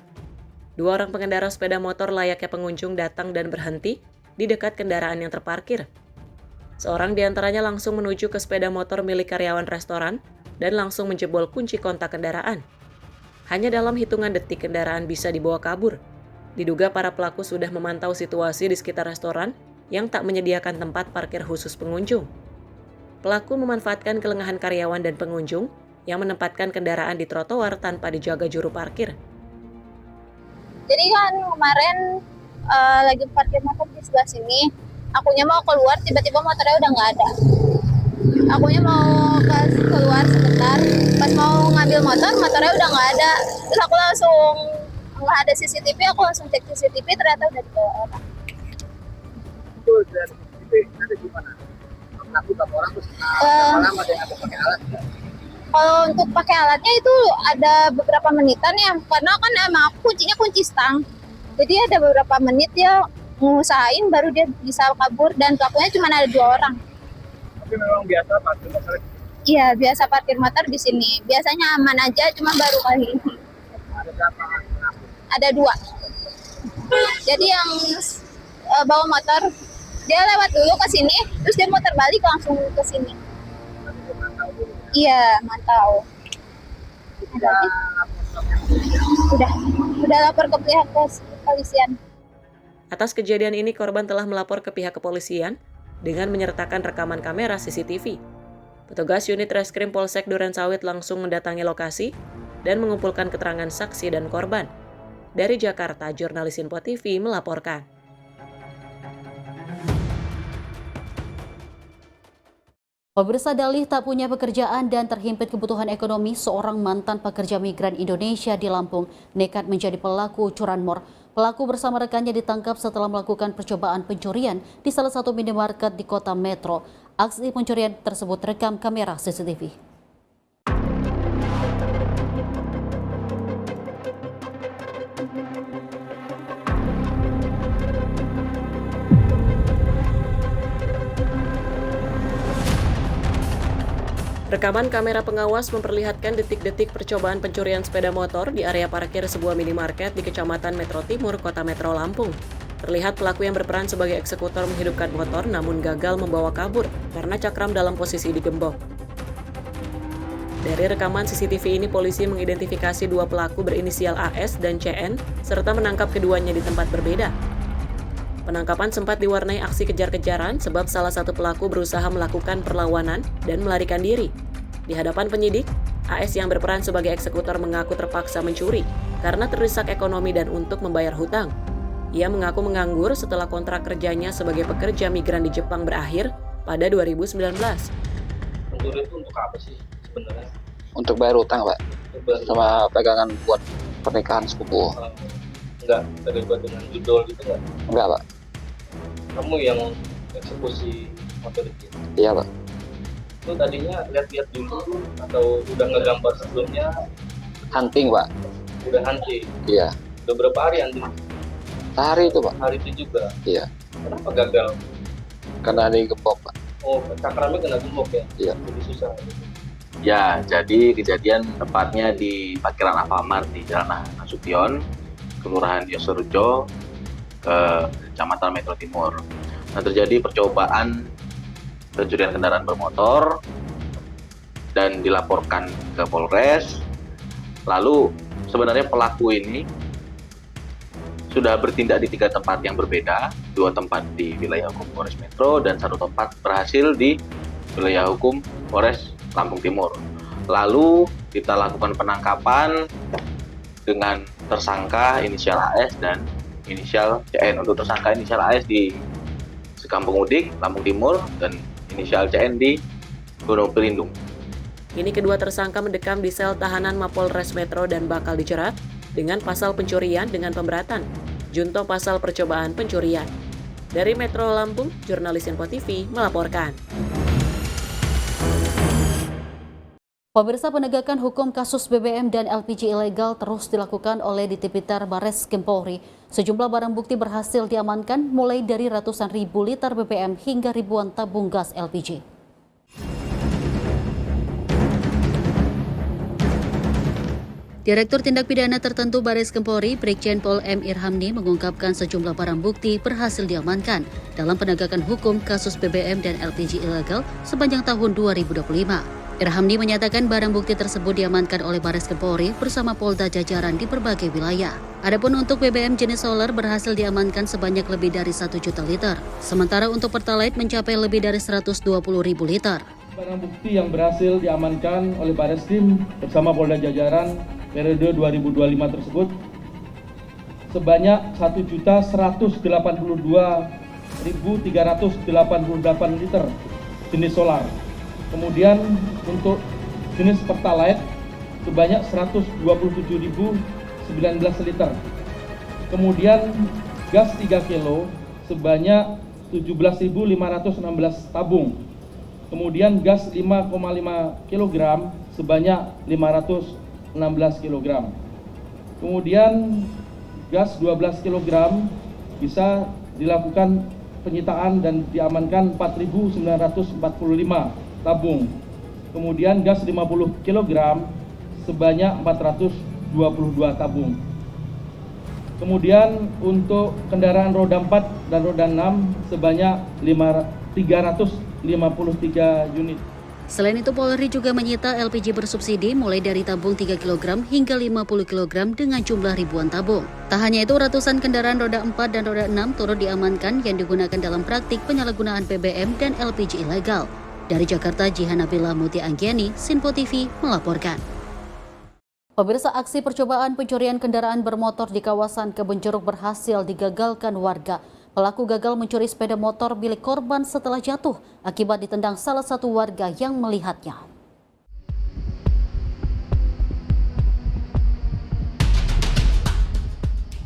Dua orang pengendara sepeda motor layaknya pengunjung datang dan berhenti di dekat kendaraan yang terparkir. Seorang di antaranya langsung menuju ke sepeda motor milik karyawan restoran dan langsung menjebol kunci kontak kendaraan. Hanya dalam hitungan detik kendaraan bisa dibawa kabur. Diduga para pelaku sudah memantau situasi di sekitar restoran yang tak menyediakan tempat parkir khusus pengunjung. Pelaku memanfaatkan kelengahan karyawan dan pengunjung yang menempatkan kendaraan di trotoar tanpa dijaga juru parkir. Jadi kan kemarin lagi parkir motor di sebelah sini, akunya mau keluar, tiba-tiba motornya udah nggak ada. Akunya mau keluar sebentar, pas mau ngambil motornya udah nggak ada. Terus aku langsung nggak ada CCTV, aku langsung cek CCTV, ternyata udah dibawa orang. Itu dari CCTV ada di mana? Pelaku berapa orang terus? Malam ada yang pakai alat? Kalau untuk pakai alatnya itu ada beberapa menitan ya, karena kan emang aku kuncinya kunci stang. Jadi ada beberapa menit dia ngusahain baru dia bisa kabur dan pelakunya cuma ada 2 orang. Tapi memang biasa parkir motor? Iya, biasa parkir motor di sini. Biasanya aman aja, cuma baru kali ini. Ada berapa? Ada 2. Jadi yang bawa motor, dia lewat dulu ke sini, terus dia muter balik langsung ke sini. Iya, mantau. Udah lapor ke pihak kepolisian. Atas kejadian ini, korban telah melapor ke pihak kepolisian dengan menyertakan rekaman kamera CCTV. Petugas unit Reskrim Polsek Durensawit langsung mendatangi lokasi dan mengumpulkan keterangan saksi dan korban. Dari Jakarta, jurnalis Info TV melaporkan. Pemirsa, dalih tak punya pekerjaan dan terhimpit kebutuhan ekonomi, seorang mantan pekerja migran Indonesia di Lampung nekat menjadi pelaku curanmor. Pelaku bersama rekannya ditangkap setelah melakukan percobaan pencurian di salah satu minimarket di kota Metro. Aksi pencurian tersebut terekam kamera CCTV. Rekaman kamera pengawas memperlihatkan detik-detik percobaan pencurian sepeda motor di area parkir sebuah minimarket di Kecamatan Metro Timur, Kota Metro Lampung. Terlihat pelaku yang berperan sebagai eksekutor menghidupkan motor namun gagal membawa kabur karena cakram dalam posisi digembok. Dari rekaman CCTV ini, polisi mengidentifikasi dua pelaku berinisial AS dan CN serta menangkap keduanya di tempat berbeda. Penangkapan sempat diwarnai aksi kejar-kejaran sebab salah satu pelaku berusaha melakukan perlawanan dan melarikan diri. Di hadapan penyidik, AS yang berperan sebagai eksekutor mengaku terpaksa mencuri karena terdesak ekonomi dan untuk membayar hutang. Ia mengaku menganggur setelah kontrak kerjanya sebagai pekerja migran di Jepang berakhir pada 2019. Mencuri itu untuk apa sih sebenarnya? Untuk bayar hutang, Pak. Sama pegangan buat pernikahan sepupu. Enggak, terlibat dengan judul gitu enggak? Enggak, Pak. Kamu yang eksekusi motor itu? Iya, Pak. Itu tadinya lihat-lihat dulu atau udah ngegambar sebelumnya? Hunting, Pak. Udah hunting? Iya. Udah berapa hari hunting? Sehari itu, Pak. Hari itu juga? Iya. Kenapa gagal? Karena ada gembok, Pak. Oh, cakramnya kena gembok ya? Iya. Jadi susah. Ya, jadi kejadian tepatnya di parkiran Alfamart di Jalan Nasution, Kelurahan Yosorejo, Kecamatan Metro Timur. Nah, terjadi percobaan pencurian kendaraan bermotor dan dilaporkan ke Polres. Lalu sebenarnya pelaku ini sudah bertindak di 3 tempat yang berbeda, 2 tempat di wilayah hukum Polres Metro dan 1 tempat berhasil di wilayah hukum Polres Lampung Timur. Lalu kita lakukan penangkapan dengan tersangka inisial AS dan inisial CN. Untuk tersangka inisial AS di Sekampung Udik, Lampung Timur, dan inisial CN di Gunung Pelindung. Kini kedua tersangka mendekam di sel tahanan Mapolres Metro dan bakal dijerat dengan pasal pencurian dengan pemberatan, junto pasal percobaan pencurian. Dari Metro Lampung, jurnalis Info TV melaporkan. Pemirsa, penegakan hukum kasus BBM dan LPG ilegal terus dilakukan oleh Ditipiter Barreskrim Polri. Sejumlah barang bukti berhasil diamankan mulai dari ratusan ribu liter BBM hingga ribuan tabung gas LPG. Direktur Tindak Pidana Tertentu Barreskrim Polri, Brigjen Pol M. Irhamni mengungkapkan sejumlah barang bukti berhasil diamankan dalam penegakan hukum kasus BBM dan LPG ilegal sepanjang tahun 2025. Irhamni menyatakan barang bukti tersebut diamankan oleh Barreskrim Polri bersama Polda jajaran di berbagai wilayah. Adapun untuk BBM jenis solar berhasil diamankan sebanyak lebih dari 1 juta liter. Sementara untuk Pertalite mencapai lebih dari 120.000 liter. Barang bukti yang berhasil diamankan oleh Barreskrim bersama Polda jajaran periode 2025 tersebut sebanyak 1.182.388 liter jenis solar. Kemudian untuk jenis Pertalite sebanyak 127.019 liter. Kemudian gas 3 kilo sebanyak 17.516 tabung. Kemudian gas 5,5 kg sebanyak 516 kg. Kemudian gas 12 kg bisa dilakukan penyitaan dan diamankan 4.945 tabung. Kemudian gas 50 kg sebanyak 422 tabung. Kemudian untuk kendaraan roda 4 dan roda 6 sebanyak 353 unit. Selain itu, Polri juga menyita LPG bersubsidi mulai dari tabung 3 kg hingga 50 kg dengan jumlah ribuan tabung. Tak hanya itu, ratusan kendaraan roda 4 dan roda 6 turut diamankan yang digunakan dalam praktik penyalahgunaan BBM dan LPG ilegal. Dari Jakarta, Jihan Nabila Muti Anggiani, Sinpo TV melaporkan. Pemirsa, aksi percobaan pencurian kendaraan bermotor di kawasan Kebonjeruk berhasil digagalkan warga. Pelaku gagal mencuri sepeda motor milik korban setelah jatuh akibat ditendang salah satu warga yang melihatnya.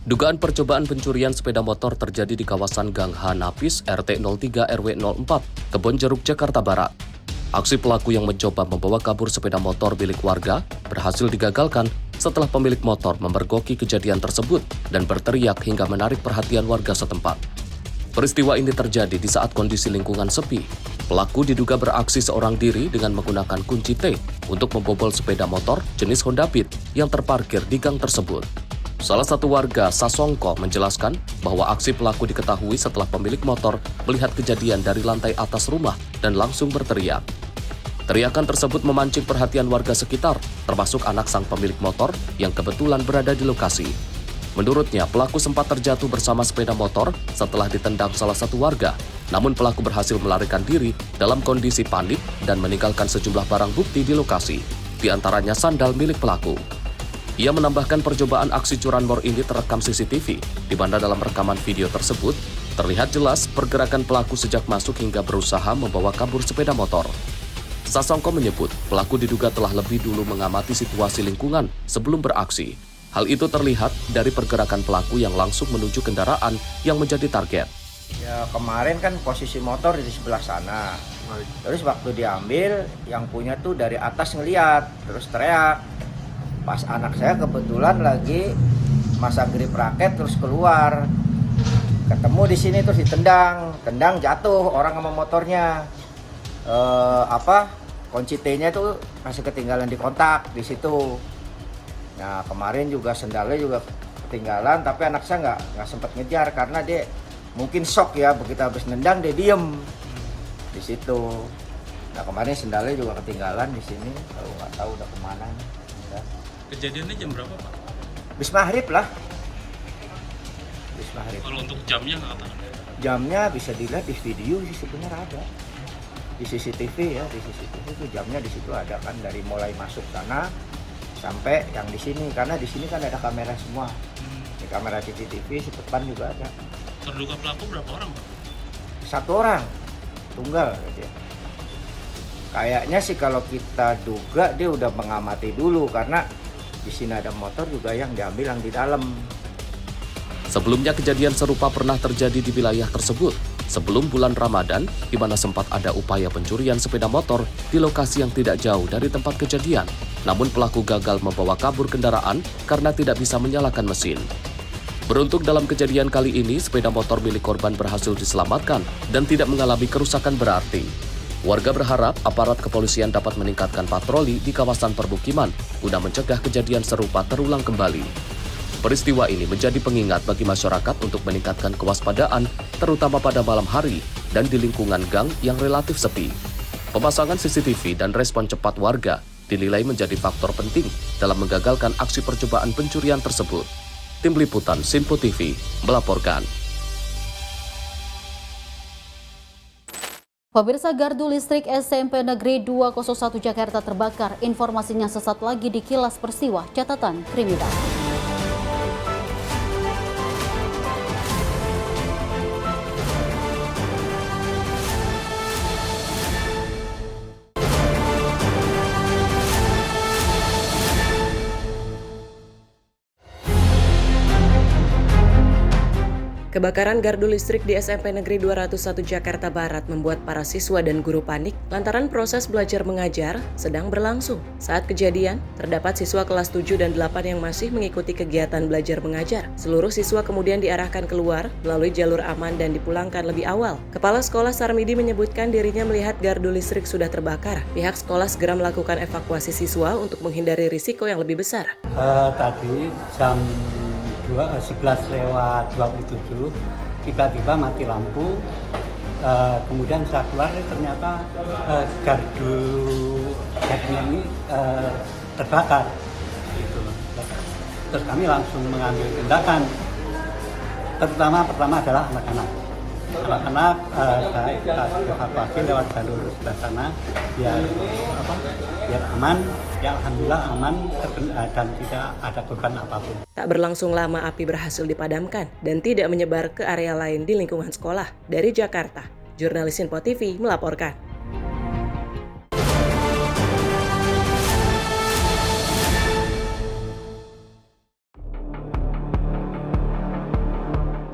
Dugaan percobaan pencurian sepeda motor terjadi di kawasan Gang H Napis RT 03 RW 04, Kebonjeruk, Jakarta Barat. Aksi pelaku yang mencoba membawa kabur sepeda motor milik warga berhasil digagalkan setelah pemilik motor memergoki kejadian tersebut dan berteriak hingga menarik perhatian warga setempat. Peristiwa ini terjadi di saat kondisi lingkungan sepi. Pelaku diduga beraksi seorang diri dengan menggunakan kunci T untuk membobol sepeda motor jenis Honda Beat yang terparkir di gang tersebut. Salah satu warga, Sasongko, menjelaskan bahwa aksi pelaku diketahui setelah pemilik motor melihat kejadian dari lantai atas rumah dan langsung berteriak. Teriakan tersebut memancing perhatian warga sekitar, termasuk anak sang pemilik motor yang kebetulan berada di lokasi. Menurutnya, pelaku sempat terjatuh bersama sepeda motor setelah ditendang salah satu warga. Namun pelaku berhasil melarikan diri dalam kondisi panik dan meninggalkan sejumlah barang bukti di lokasi, di antaranya sandal milik pelaku. Ia menambahkan percobaan aksi curanmor ini terekam CCTV, di mana dalam rekaman video tersebut terlihat jelas pergerakan pelaku sejak masuk hingga berusaha membawa kabur sepeda motor. Sasongko menyebut pelaku diduga telah lebih dulu mengamati situasi lingkungan sebelum beraksi. Hal itu terlihat dari pergerakan pelaku yang langsung menuju kendaraan yang menjadi target. Ya, kemarin kan posisi motor di sebelah sana. Terus waktu diambil, yang punya tuh dari atas ngeliat, terus teriak. Pas anak saya kebetulan lagi masang grip raket terus keluar. Ketemu di sini terus ditendang, jatuh orang sama motornya. Kunci T-nya tuh masih ketinggalan di kontak di situ. Nah, kemarin juga sendalnya juga ketinggalan, tapi anak saya nggak sempat ngejar karena dia mungkin shock ya, begitu habis nendang dia diem di situ. Nah, kemarin sendalnya juga ketinggalan di sini, kalau nggak tahu udah kemana. Ya. Kejadiannya jam berapa, Pak? Bis maghrib lah. Bis maghrib. Kalau untuk jamnya nggak tahu? Jamnya bisa dilihat di video sih sebenarnya ada. Di CCTV ya, di CCTV itu jamnya di situ ada kan, dari mulai masuk sana sampai yang di sini, karena di sini kan ada kamera semua. Di kamera CCTV di depan juga ada. Terduga pelaku berapa orang, Pak? 1 orang, tunggal gitu ya. Kayaknya sih kalau kita duga dia udah mengamati dulu, karena di sini ada motor juga yang diambil yang di dalam. Sebelumnya kejadian serupa pernah terjadi di wilayah tersebut sebelum bulan Ramadan, di mana sempat ada upaya pencurian sepeda motor di lokasi yang tidak jauh dari tempat kejadian. Namun pelaku gagal membawa kabur kendaraan karena tidak bisa menyalakan mesin. Beruntung dalam kejadian kali ini, sepeda motor milik korban berhasil diselamatkan dan tidak mengalami kerusakan berarti. Warga berharap aparat kepolisian dapat meningkatkan patroli di kawasan permukiman guna mencegah kejadian serupa terulang kembali. Peristiwa ini menjadi pengingat bagi masyarakat untuk meningkatkan kewaspadaan, terutama pada malam hari dan di lingkungan gang yang relatif sepi. Pemasangan CCTV dan respon cepat warga dinilai menjadi faktor penting dalam menggagalkan aksi percobaan pencurian tersebut. Tim Liputan Sinpo TV melaporkan. Pemirsa, gardu listrik SMP Negeri 201 Jakarta terbakar. Informasinya sesaat lagi di Kilas Peristiwa Catatan Kriminal. Kebakaran gardu listrik di SMP Negeri 201 Jakarta Barat membuat para siswa dan guru panik lantaran proses belajar mengajar sedang berlangsung. Saat kejadian, terdapat siswa kelas 7 dan 8 yang masih mengikuti kegiatan belajar mengajar. Seluruh siswa kemudian diarahkan keluar melalui jalur aman dan dipulangkan lebih awal. Kepala Sekolah Sarmidi menyebutkan dirinya melihat gardu listrik sudah terbakar. Pihak sekolah segera melakukan evakuasi siswa untuk menghindari risiko yang lebih besar. Tadi jam 11:27 tiba-tiba mati lampu, kemudian saya keluar ternyata gardunya ini terbakar gitu. Terus kami langsung mengambil tindakan, pertama adalah anak-anak anak-anak saya evakuasi lewat jalur sebelah sana biar aman. Ya alhamdulillah aman dan tidak ada korban apapun. Tak berlangsung lama api berhasil dipadamkan dan tidak menyebar ke area lain di lingkungan sekolah. Dari Jakarta, jurnalis Info TV melaporkan.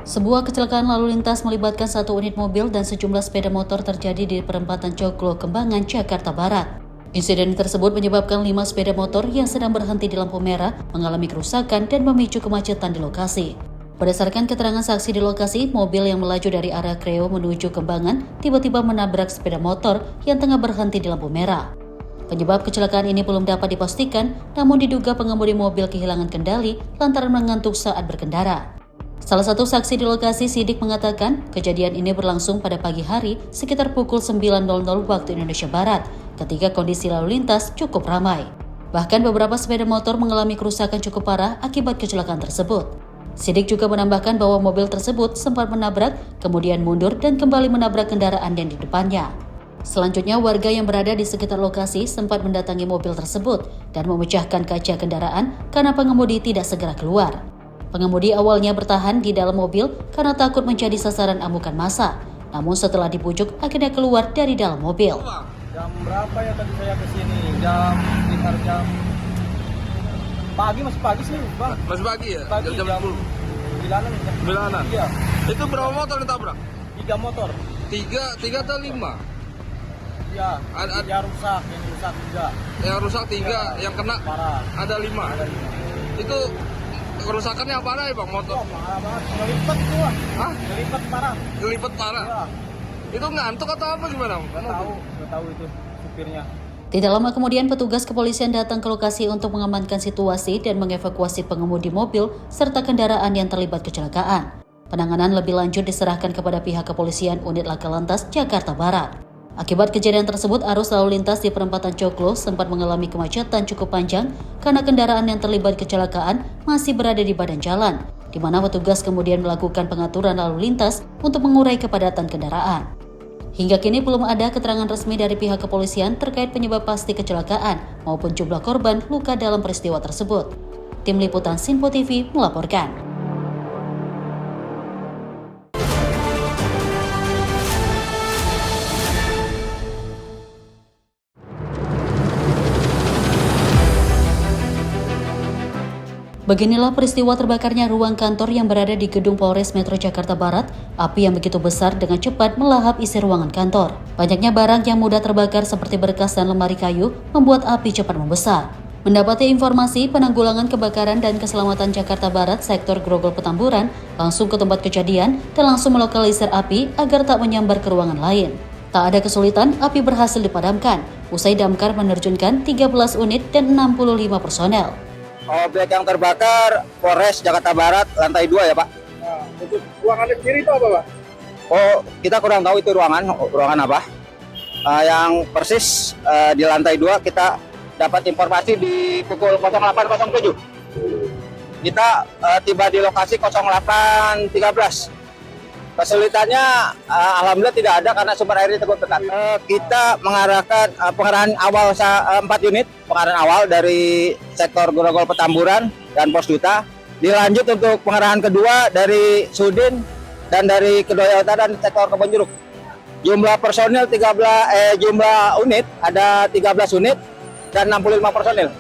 Sebuah kecelakaan lalu lintas melibatkan satu unit mobil dan sejumlah sepeda motor terjadi di perempatan Joglo Kembangan, Jakarta Barat. Insiden tersebut menyebabkan 5 sepeda motor yang sedang berhenti di lampu merah mengalami kerusakan dan memicu kemacetan di lokasi. Berdasarkan keterangan saksi di lokasi, mobil yang melaju dari arah Kreo menuju Kembangan tiba-tiba menabrak sepeda motor yang tengah berhenti di lampu merah. Penyebab kecelakaan ini belum dapat dipastikan, namun diduga pengemudi mobil kehilangan kendali lantaran mengantuk saat berkendara. Salah satu saksi di lokasi, Sidik, mengatakan kejadian ini berlangsung pada pagi hari sekitar pukul 9.00 waktu Indonesia Barat, ketika kondisi lalu lintas cukup ramai. Bahkan beberapa sepeda motor mengalami kerusakan cukup parah akibat kecelakaan tersebut. Sidik juga menambahkan bahwa mobil tersebut sempat menabrak, kemudian mundur dan kembali menabrak kendaraan yang di depannya. Selanjutnya, warga yang berada di sekitar lokasi sempat mendatangi mobil tersebut dan memecahkan kaca kendaraan karena pengemudi tidak segera keluar. Pengemudi awalnya bertahan di dalam mobil karena takut menjadi sasaran amukan massa. Namun setelah dibujuk, akhirnya keluar dari dalam mobil. Jam berapa ya tadi saya kesini? Sekitar jam pagi, masih pagi sih, Bang. Masih pagi ya? Pagi, jam 10. 9-an. Iya. Itu berapa motor yang tabrak? 3 motor. 3 atau 5? Iya. Yang rusak 3. Yang rusak 3, ya, yang kena parah. Ada 5. Itu kerusakannya apa ya, Bang, motor? Oh, parah banget. Ngelipet tuh. Hah? Ngelipet parah. Ya. Itu ngantuk atau apa gimana? Nggak tahu itu supirnya. Tidak lama kemudian, petugas kepolisian datang ke lokasi untuk mengamankan situasi dan mengevakuasi pengemudi mobil serta kendaraan yang terlibat kecelakaan. Penanganan lebih lanjut diserahkan kepada pihak kepolisian Unit Laka Lantas Jakarta Barat. Akibat kejadian tersebut, arus lalu lintas di perempatan Joglo sempat mengalami kemacetan cukup panjang karena kendaraan yang terlibat kecelakaan masih berada di badan jalan, di mana petugas kemudian melakukan pengaturan lalu lintas untuk mengurai kepadatan kendaraan. Hingga kini belum ada keterangan resmi dari pihak kepolisian terkait penyebab pasti kecelakaan maupun jumlah korban luka dalam peristiwa tersebut. Tim Liputan Sinpo TV melaporkan. Beginilah peristiwa terbakarnya ruang kantor yang berada di gedung Polres Metro Jakarta Barat. Api yang begitu besar dengan cepat melahap isi ruangan kantor. Banyaknya barang yang mudah terbakar seperti berkas dan lemari kayu membuat api cepat membesar. Mendapati informasi, Penanggulangan Kebakaran dan Keselamatan Jakarta Barat Sektor Grogol Petamburan langsung ke tempat kejadian dan langsung melokalisir api agar tak menyambar ke ruangan lain. Tak ada kesulitan, api berhasil dipadamkan. Usai damkar menerjunkan 13 unit dan 65 personel. Objek yang terbakar Polres Jakarta Barat lantai 2 ya, Pak. Nah, untuk ruangan kiri itu apa, Pak? Oh, kita kurang tahu itu ruangan apa. Yang persis di lantai 2 kita dapat informasi di pukul 08.07. Kita tiba di lokasi 08.13. Kesulitannya alhamdulillah tidak ada karena sumber airnya cukup dekat. Kita mengarahkan pengarahan awal 4 unit, pengarahan awal dari sektor Grogol Petamburan dan Pos Duta. Dilanjut untuk pengarahan kedua dari Sudin dan dari Kedoya Utara dan sektor Kebonjeruk. Jumlah personil jumlah unit ada 13 unit dan 65 personil.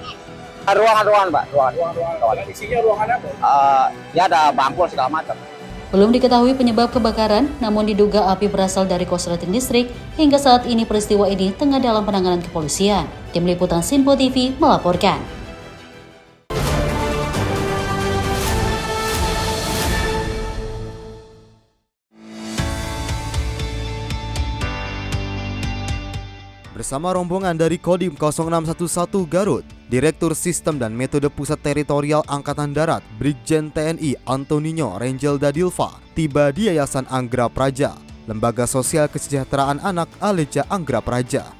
Ruangan-ruangan, Pak. Ruangan. Isinya ruangan apa? Ya ada bangku segala macam. Belum diketahui penyebab kebakaran, namun diduga api berasal dari korsleting listrik. Hingga saat ini peristiwa ini tengah dalam penanganan kepolisian. Tim Liputan Sinpo TV melaporkan. Bersama rombongan dari Kodim 0611 Garut, Direktur Sistem dan Metode Pusat Teritorial Angkatan Darat, Brigjen TNI Antonino Rangel Dadilva, tiba di Yayasan Anggra Praja, Lembaga Sosial Kesejahteraan Anak Aleja Anggra Praja.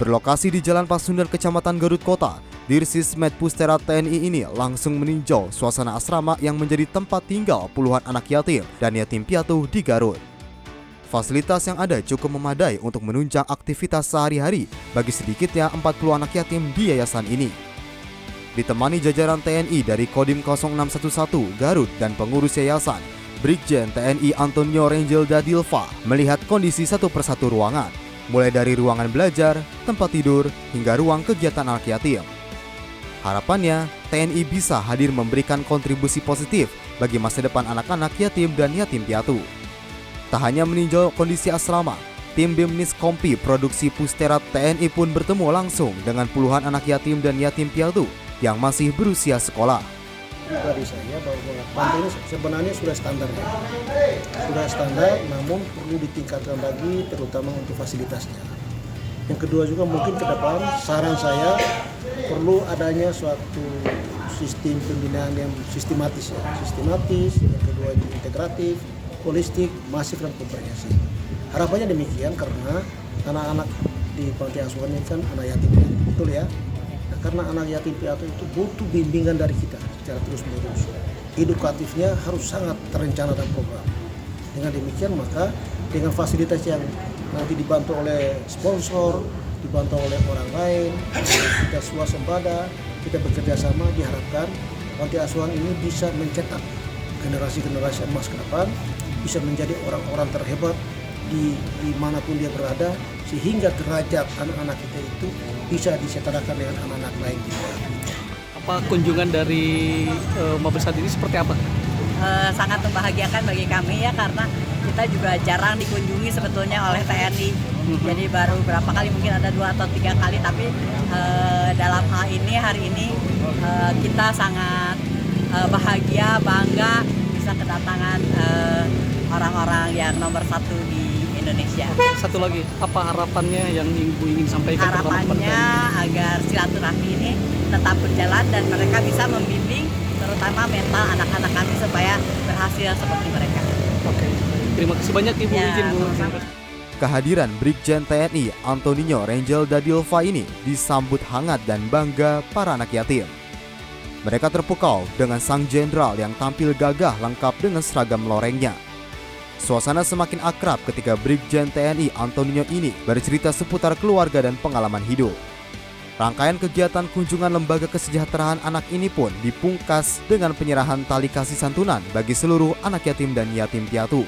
Berlokasi di Jalan Pasundan, Kecamatan Garut Kota, Dirsismed Pustera TNI ini langsung meninjau suasana asrama yang menjadi tempat tinggal puluhan anak yatim dan yatim piatu di Garut. Fasilitas yang ada cukup memadai untuk menunjang aktivitas sehari-hari bagi sedikitnya 40 anak yatim di yayasan ini. Ditemani jajaran TNI dari Kodim 0611 Garut dan pengurus yayasan, Brigjen TNI Antonio Rangel Dadilva melihat kondisi satu persatu ruangan, mulai dari ruangan belajar, tempat tidur, hingga ruang kegiatan anak yatim. Harapannya, TNI bisa hadir memberikan kontribusi positif bagi masa depan anak-anak yatim dan yatim piatu. Tak hanya meninjau kondisi asrama, tim BIMNIS Kompi Produksi Pusterat TNI pun bertemu langsung dengan puluhan anak yatim dan yatim piatu yang masih berusia sekolah. Dari saya bahwa panti ini sebenarnya sudah standar, namun perlu ditingkatkan lagi terutama untuk fasilitasnya. Yang kedua juga mungkin ke depan saran saya perlu adanya suatu sistem pembinaan yang sistematis. Yang kedua integratif, holistik, masif dan komprehensif. Harapannya demikian karena anak-anak di panti asuhan ini kan anak yatim piatu, betul ya? Nah, karena anak yatim piatu itu butuh bimbingan dari kita secara terus-menerus. Edukatifnya harus sangat terencana dan program. Dengan demikian maka dengan fasilitas yang nanti dibantu oleh sponsor, dibantu oleh orang lain, kita swasembada, kita bekerja sama, diharapkan panti asuhan ini bisa mencetak generasi-generasi emas ke depan, bisa menjadi orang-orang terhebat dimanapun dia berada, sehingga derajat anak-anak kita itu bisa disetarakan dengan anak-anak lain juga. Apa kunjungan dari Mabes saat ini seperti apa? Sangat membahagiakan bagi kami ya, karena kita juga jarang dikunjungi sebetulnya oleh TNI. Jadi baru berapa kali, mungkin ada 2 atau 3 kali, tapi dalam hal ini hari ini kita sangat bahagia, bangga bisa kedatangan orang-orang yang nomor 1 di Indonesia. Satu lagi, apa harapannya yang Ibu ingin sampaikan? Harapannya agar silaturahmi ini tetap berjalan dan mereka bisa membimbing terutama mental anak-anak kami supaya berhasil seperti mereka. Oke, terima kasih banyak Ibu. Izin Bu. Kehadiran Brigjen TNI Antonio Rangel Dadilva ini disambut hangat dan bangga para anak yatim. Mereka terpukau dengan sang jenderal yang tampil gagah lengkap dengan seragam lorengnya. Suasana semakin akrab ketika Brigjen TNI Antonio ini bercerita seputar keluarga dan pengalaman hidup. Rangkaian kegiatan kunjungan lembaga kesejahteraan anak ini pun dipungkas dengan penyerahan tali kasih santunan bagi seluruh anak yatim dan yatim piatu.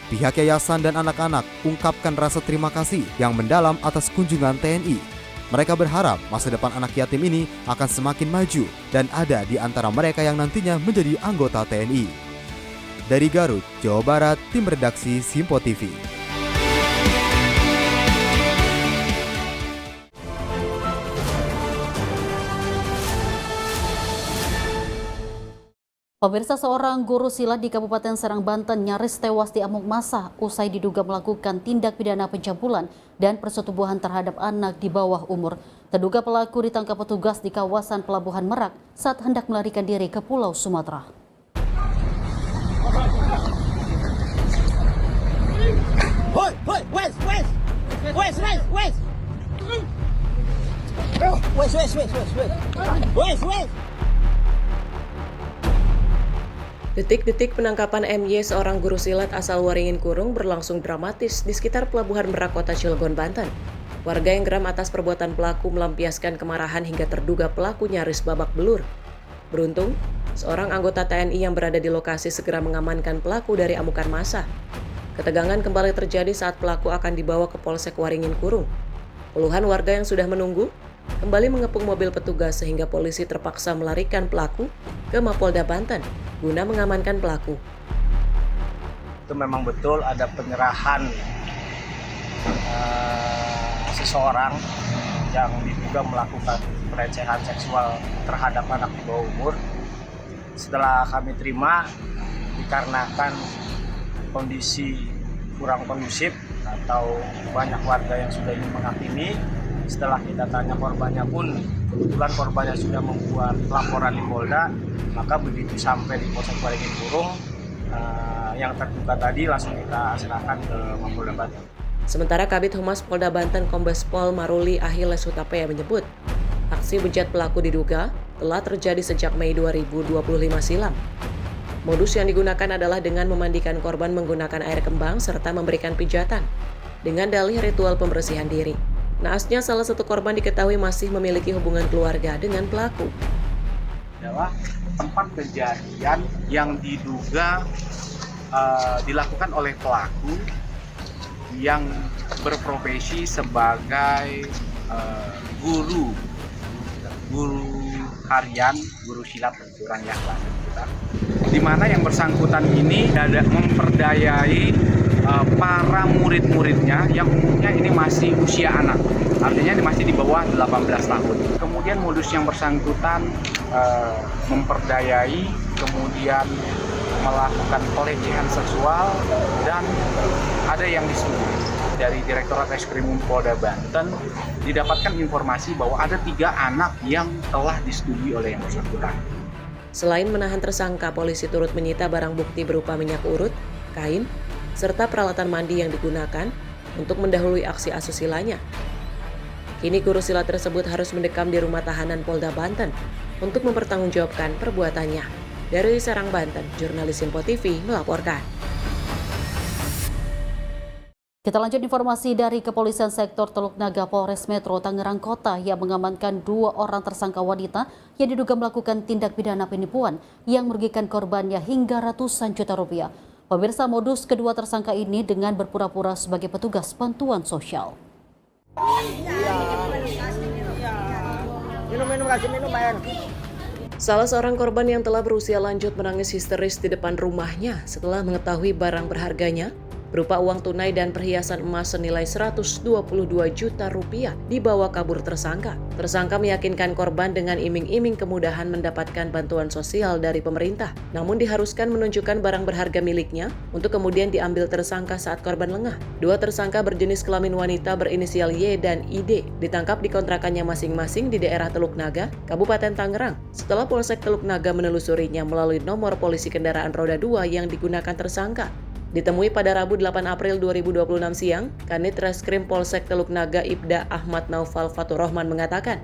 Pihak yayasan dan anak-anak ungkapkan rasa terima kasih yang mendalam atas kunjungan TNI. Mereka berharap masa depan anak yatim ini akan semakin maju dan ada di antara mereka yang nantinya menjadi anggota TNI. Dari Garut, Jawa Barat, tim redaksi Simpo TV. Pemirsa, seorang guru silat di Kabupaten Serang, Banten nyaris tewas diamuk massa usai diduga melakukan tindak pidana pencabulan dan persetubuhan terhadap anak di bawah umur. Terduga pelaku ditangkap petugas di kawasan Pelabuhan Merak saat hendak melarikan diri ke Pulau Sumatera. Detik-detik penangkapan MY, seorang guru silat asal Waringin Kurung, berlangsung dramatis di sekitar Pelabuhan Merak, Kota Cilegon, Banten. Warga yang geram atas perbuatan pelaku melampiaskan kemarahan hingga terduga pelaku nyaris babak belur. Beruntung, seorang anggota TNI yang berada di lokasi segera mengamankan pelaku dari amukan massa. Ketegangan kembali terjadi saat pelaku akan dibawa ke Polsek Waringin Kurung. Puluhan warga yang sudah menunggu kembali mengepung mobil petugas sehingga polisi terpaksa melarikan pelaku ke Mapolda Banten guna mengamankan pelaku. Itu memang betul ada penyerahan seseorang yang diduga melakukan pelecehan seksual terhadap anak di bawah umur. Setelah kami terima, dikarenakan kondisi kurang kondusif atau banyak warga yang sudah ingin menghakimi, setelah kita tanya korbannya pun kebetulan korbannya sudah membuat laporan di Polda, maka begitu sampai di Polsek Waringin Kurung, yang terduga tadi langsung kita serahkan ke Mapolda Banten. Sementara Kabid Humas Polda Banten Kombes Pol Maruli Achilles Hutapea menyebut, aksi bejat pelaku diduga telah terjadi sejak Mei 2025 silam. Modus yang digunakan adalah dengan memandikan korban menggunakan air kembang serta memberikan pijatan dengan dalih ritual pembersihan diri. Naasnya salah satu korban diketahui masih memiliki hubungan keluarga dengan pelaku. Adalah tempat kejadian yang diduga dilakukan oleh pelaku yang berprofesi sebagai guru harian, guru silat kurang ya bahasa kita. Di mana yang bersangkutan ini memperdayai para murid-muridnya yang umumnya ini masih usia anak, artinya ini masih di bawah 18 tahun. Kemudian modus yang bersangkutan memperdayai, kemudian melakukan pelecehan seksual, dan ada yang disuruh. Dari Direktorat Reskrimum Polda Banten didapatkan informasi bahwa ada 3 anak yang telah disetujui oleh yang bersangkutan. Selain menahan tersangka, polisi turut menyita barang bukti berupa minyak urut, kain, serta peralatan mandi yang digunakan untuk mendahului aksi asusilanya. Kini guru silat tersebut harus mendekam di rumah tahanan Polda Banten untuk mempertanggungjawabkan perbuatannya. Dari Serang, Banten, jurnalis Info TV melaporkan. Kita lanjut informasi dari Kepolisian Sektor Teluk Naga Polres Metro Tangerang Kota yang mengamankan 2 orang tersangka wanita yang diduga melakukan tindak pidana penipuan yang merugikan korbannya hingga ratusan juta rupiah. Pemirsa, modus kedua tersangka ini dengan berpura-pura sebagai petugas bantuan sosial. Salah seorang korban yang telah berusia lanjut menangis histeris di depan rumahnya setelah mengetahui barang berharganya berupa uang tunai dan perhiasan emas senilai 122 juta rupiah dibawa kabur tersangka. Tersangka meyakinkan korban dengan iming-iming kemudahan mendapatkan bantuan sosial dari pemerintah, namun diharuskan menunjukkan barang berharga miliknya untuk kemudian diambil tersangka saat korban lengah. 2 tersangka berjenis kelamin wanita berinisial Y dan ID ditangkap di kontrakannya masing-masing di daerah Teluk Naga, Kabupaten Tangerang. Setelah Polsek Teluk Naga menelusurinya melalui nomor polisi kendaraan roda 2 yang digunakan tersangka. Ditemui pada Rabu 8 April 2026 siang, Kanit Reskrim Polsek Teluk Naga Ibda Ahmad Naufal Faturrahman mengatakan,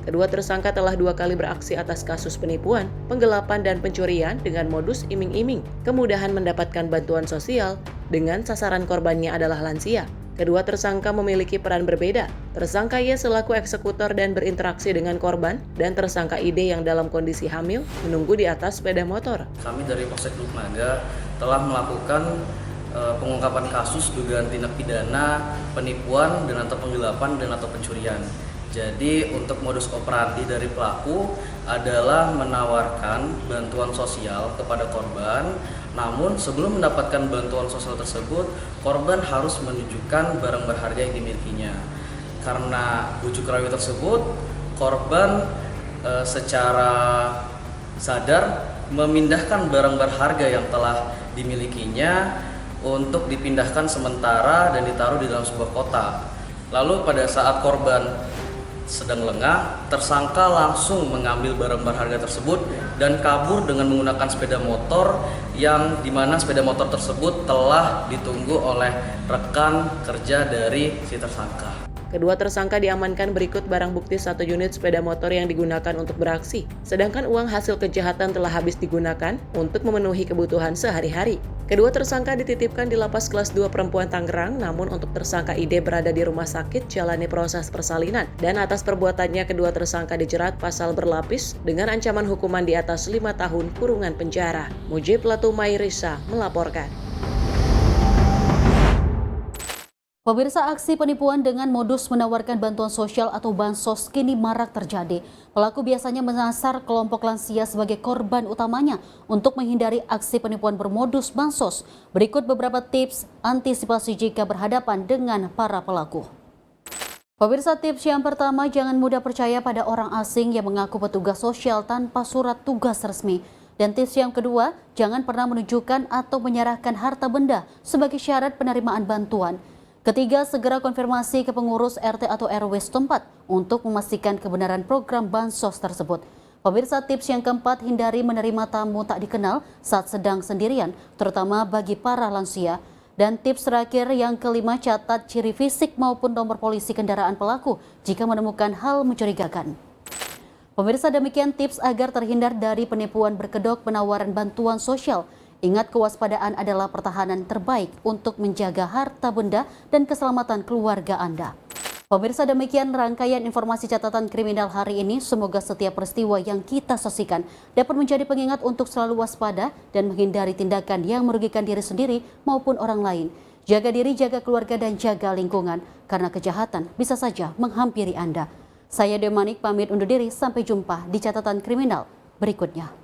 kedua tersangka telah 2 kali beraksi atas kasus penipuan, penggelapan dan pencurian dengan modus iming-iming, kemudahan mendapatkan bantuan sosial dengan sasaran korbannya adalah lansia. Kedua tersangka memiliki peran berbeda. Tersangka Y selaku eksekutor dan berinteraksi dengan korban, dan tersangka ID yang dalam kondisi hamil menunggu di atas sepeda motor. Kami dari Polsek Teluk Naga telah melakukan pengungkapan kasus dugaan tindak pidana penipuan dan atau penggelapan dan atau pencurian. Jadi untuk modus operandi dari pelaku adalah menawarkan bantuan sosial kepada korban, namun sebelum mendapatkan bantuan sosial tersebut, korban harus menunjukkan barang berharga yang dimilikinya. Karena bujuk rayu tersebut, korban secara sadar memindahkan barang berharga yang telah dimilikinya untuk dipindahkan sementara dan ditaruh di dalam sebuah kotak. Lalu pada saat korban sedang lengah, tersangka langsung mengambil barang berharga tersebut dan kabur dengan menggunakan sepeda motor yang dimana sepeda motor tersebut telah ditunggu oleh rekan kerja dari si tersangka. Kedua tersangka diamankan berikut barang bukti 1 unit sepeda motor yang digunakan untuk beraksi. Sedangkan uang hasil kejahatan telah habis digunakan untuk memenuhi kebutuhan sehari-hari. Kedua tersangka dititipkan di Lapas Kelas 2 Perempuan Tangerang, namun untuk tersangka ID berada di rumah sakit jalani proses persalinan. Dan atas perbuatannya kedua tersangka dijerat pasal berlapis dengan ancaman hukuman di atas 5 tahun kurungan penjara. Mujib Latumai Risa melaporkan. Pemirsa, aksi penipuan dengan modus menawarkan bantuan sosial atau bansos kini marak terjadi. Pelaku biasanya menyasar kelompok lansia sebagai korban utamanya untuk menghindari aksi penipuan bermodus bansos. Berikut beberapa tips antisipasi jika berhadapan dengan para pelaku. Pemirsa, tips yang pertama, jangan mudah percaya pada orang asing yang mengaku petugas sosial tanpa surat tugas resmi. Dan tips yang kedua, jangan pernah menunjukkan atau menyerahkan harta benda sebagai syarat penerimaan bantuan. Ketiga, segera konfirmasi ke pengurus RT atau RW setempat untuk memastikan kebenaran program bansos tersebut. Pemirsa, tips yang keempat, hindari menerima tamu tak dikenal saat sedang sendirian, terutama bagi para lansia. Dan tips terakhir yang kelima, catat ciri fisik maupun nomor polisi kendaraan pelaku jika menemukan hal mencurigakan. Pemirsa, demikian tips agar terhindar dari penipuan berkedok penawaran bantuan sosial. Ingat, kewaspadaan adalah pertahanan terbaik untuk menjaga harta benda dan keselamatan keluarga Anda. Pemirsa, demikian rangkaian informasi catatan kriminal hari ini. Semoga setiap peristiwa yang kita saksikan dapat menjadi pengingat untuk selalu waspada dan menghindari tindakan yang merugikan diri sendiri maupun orang lain. Jaga diri, jaga keluarga, dan jaga lingkungan, karena kejahatan bisa saja menghampiri Anda. Saya Demanik pamit undur diri, sampai jumpa di catatan kriminal berikutnya.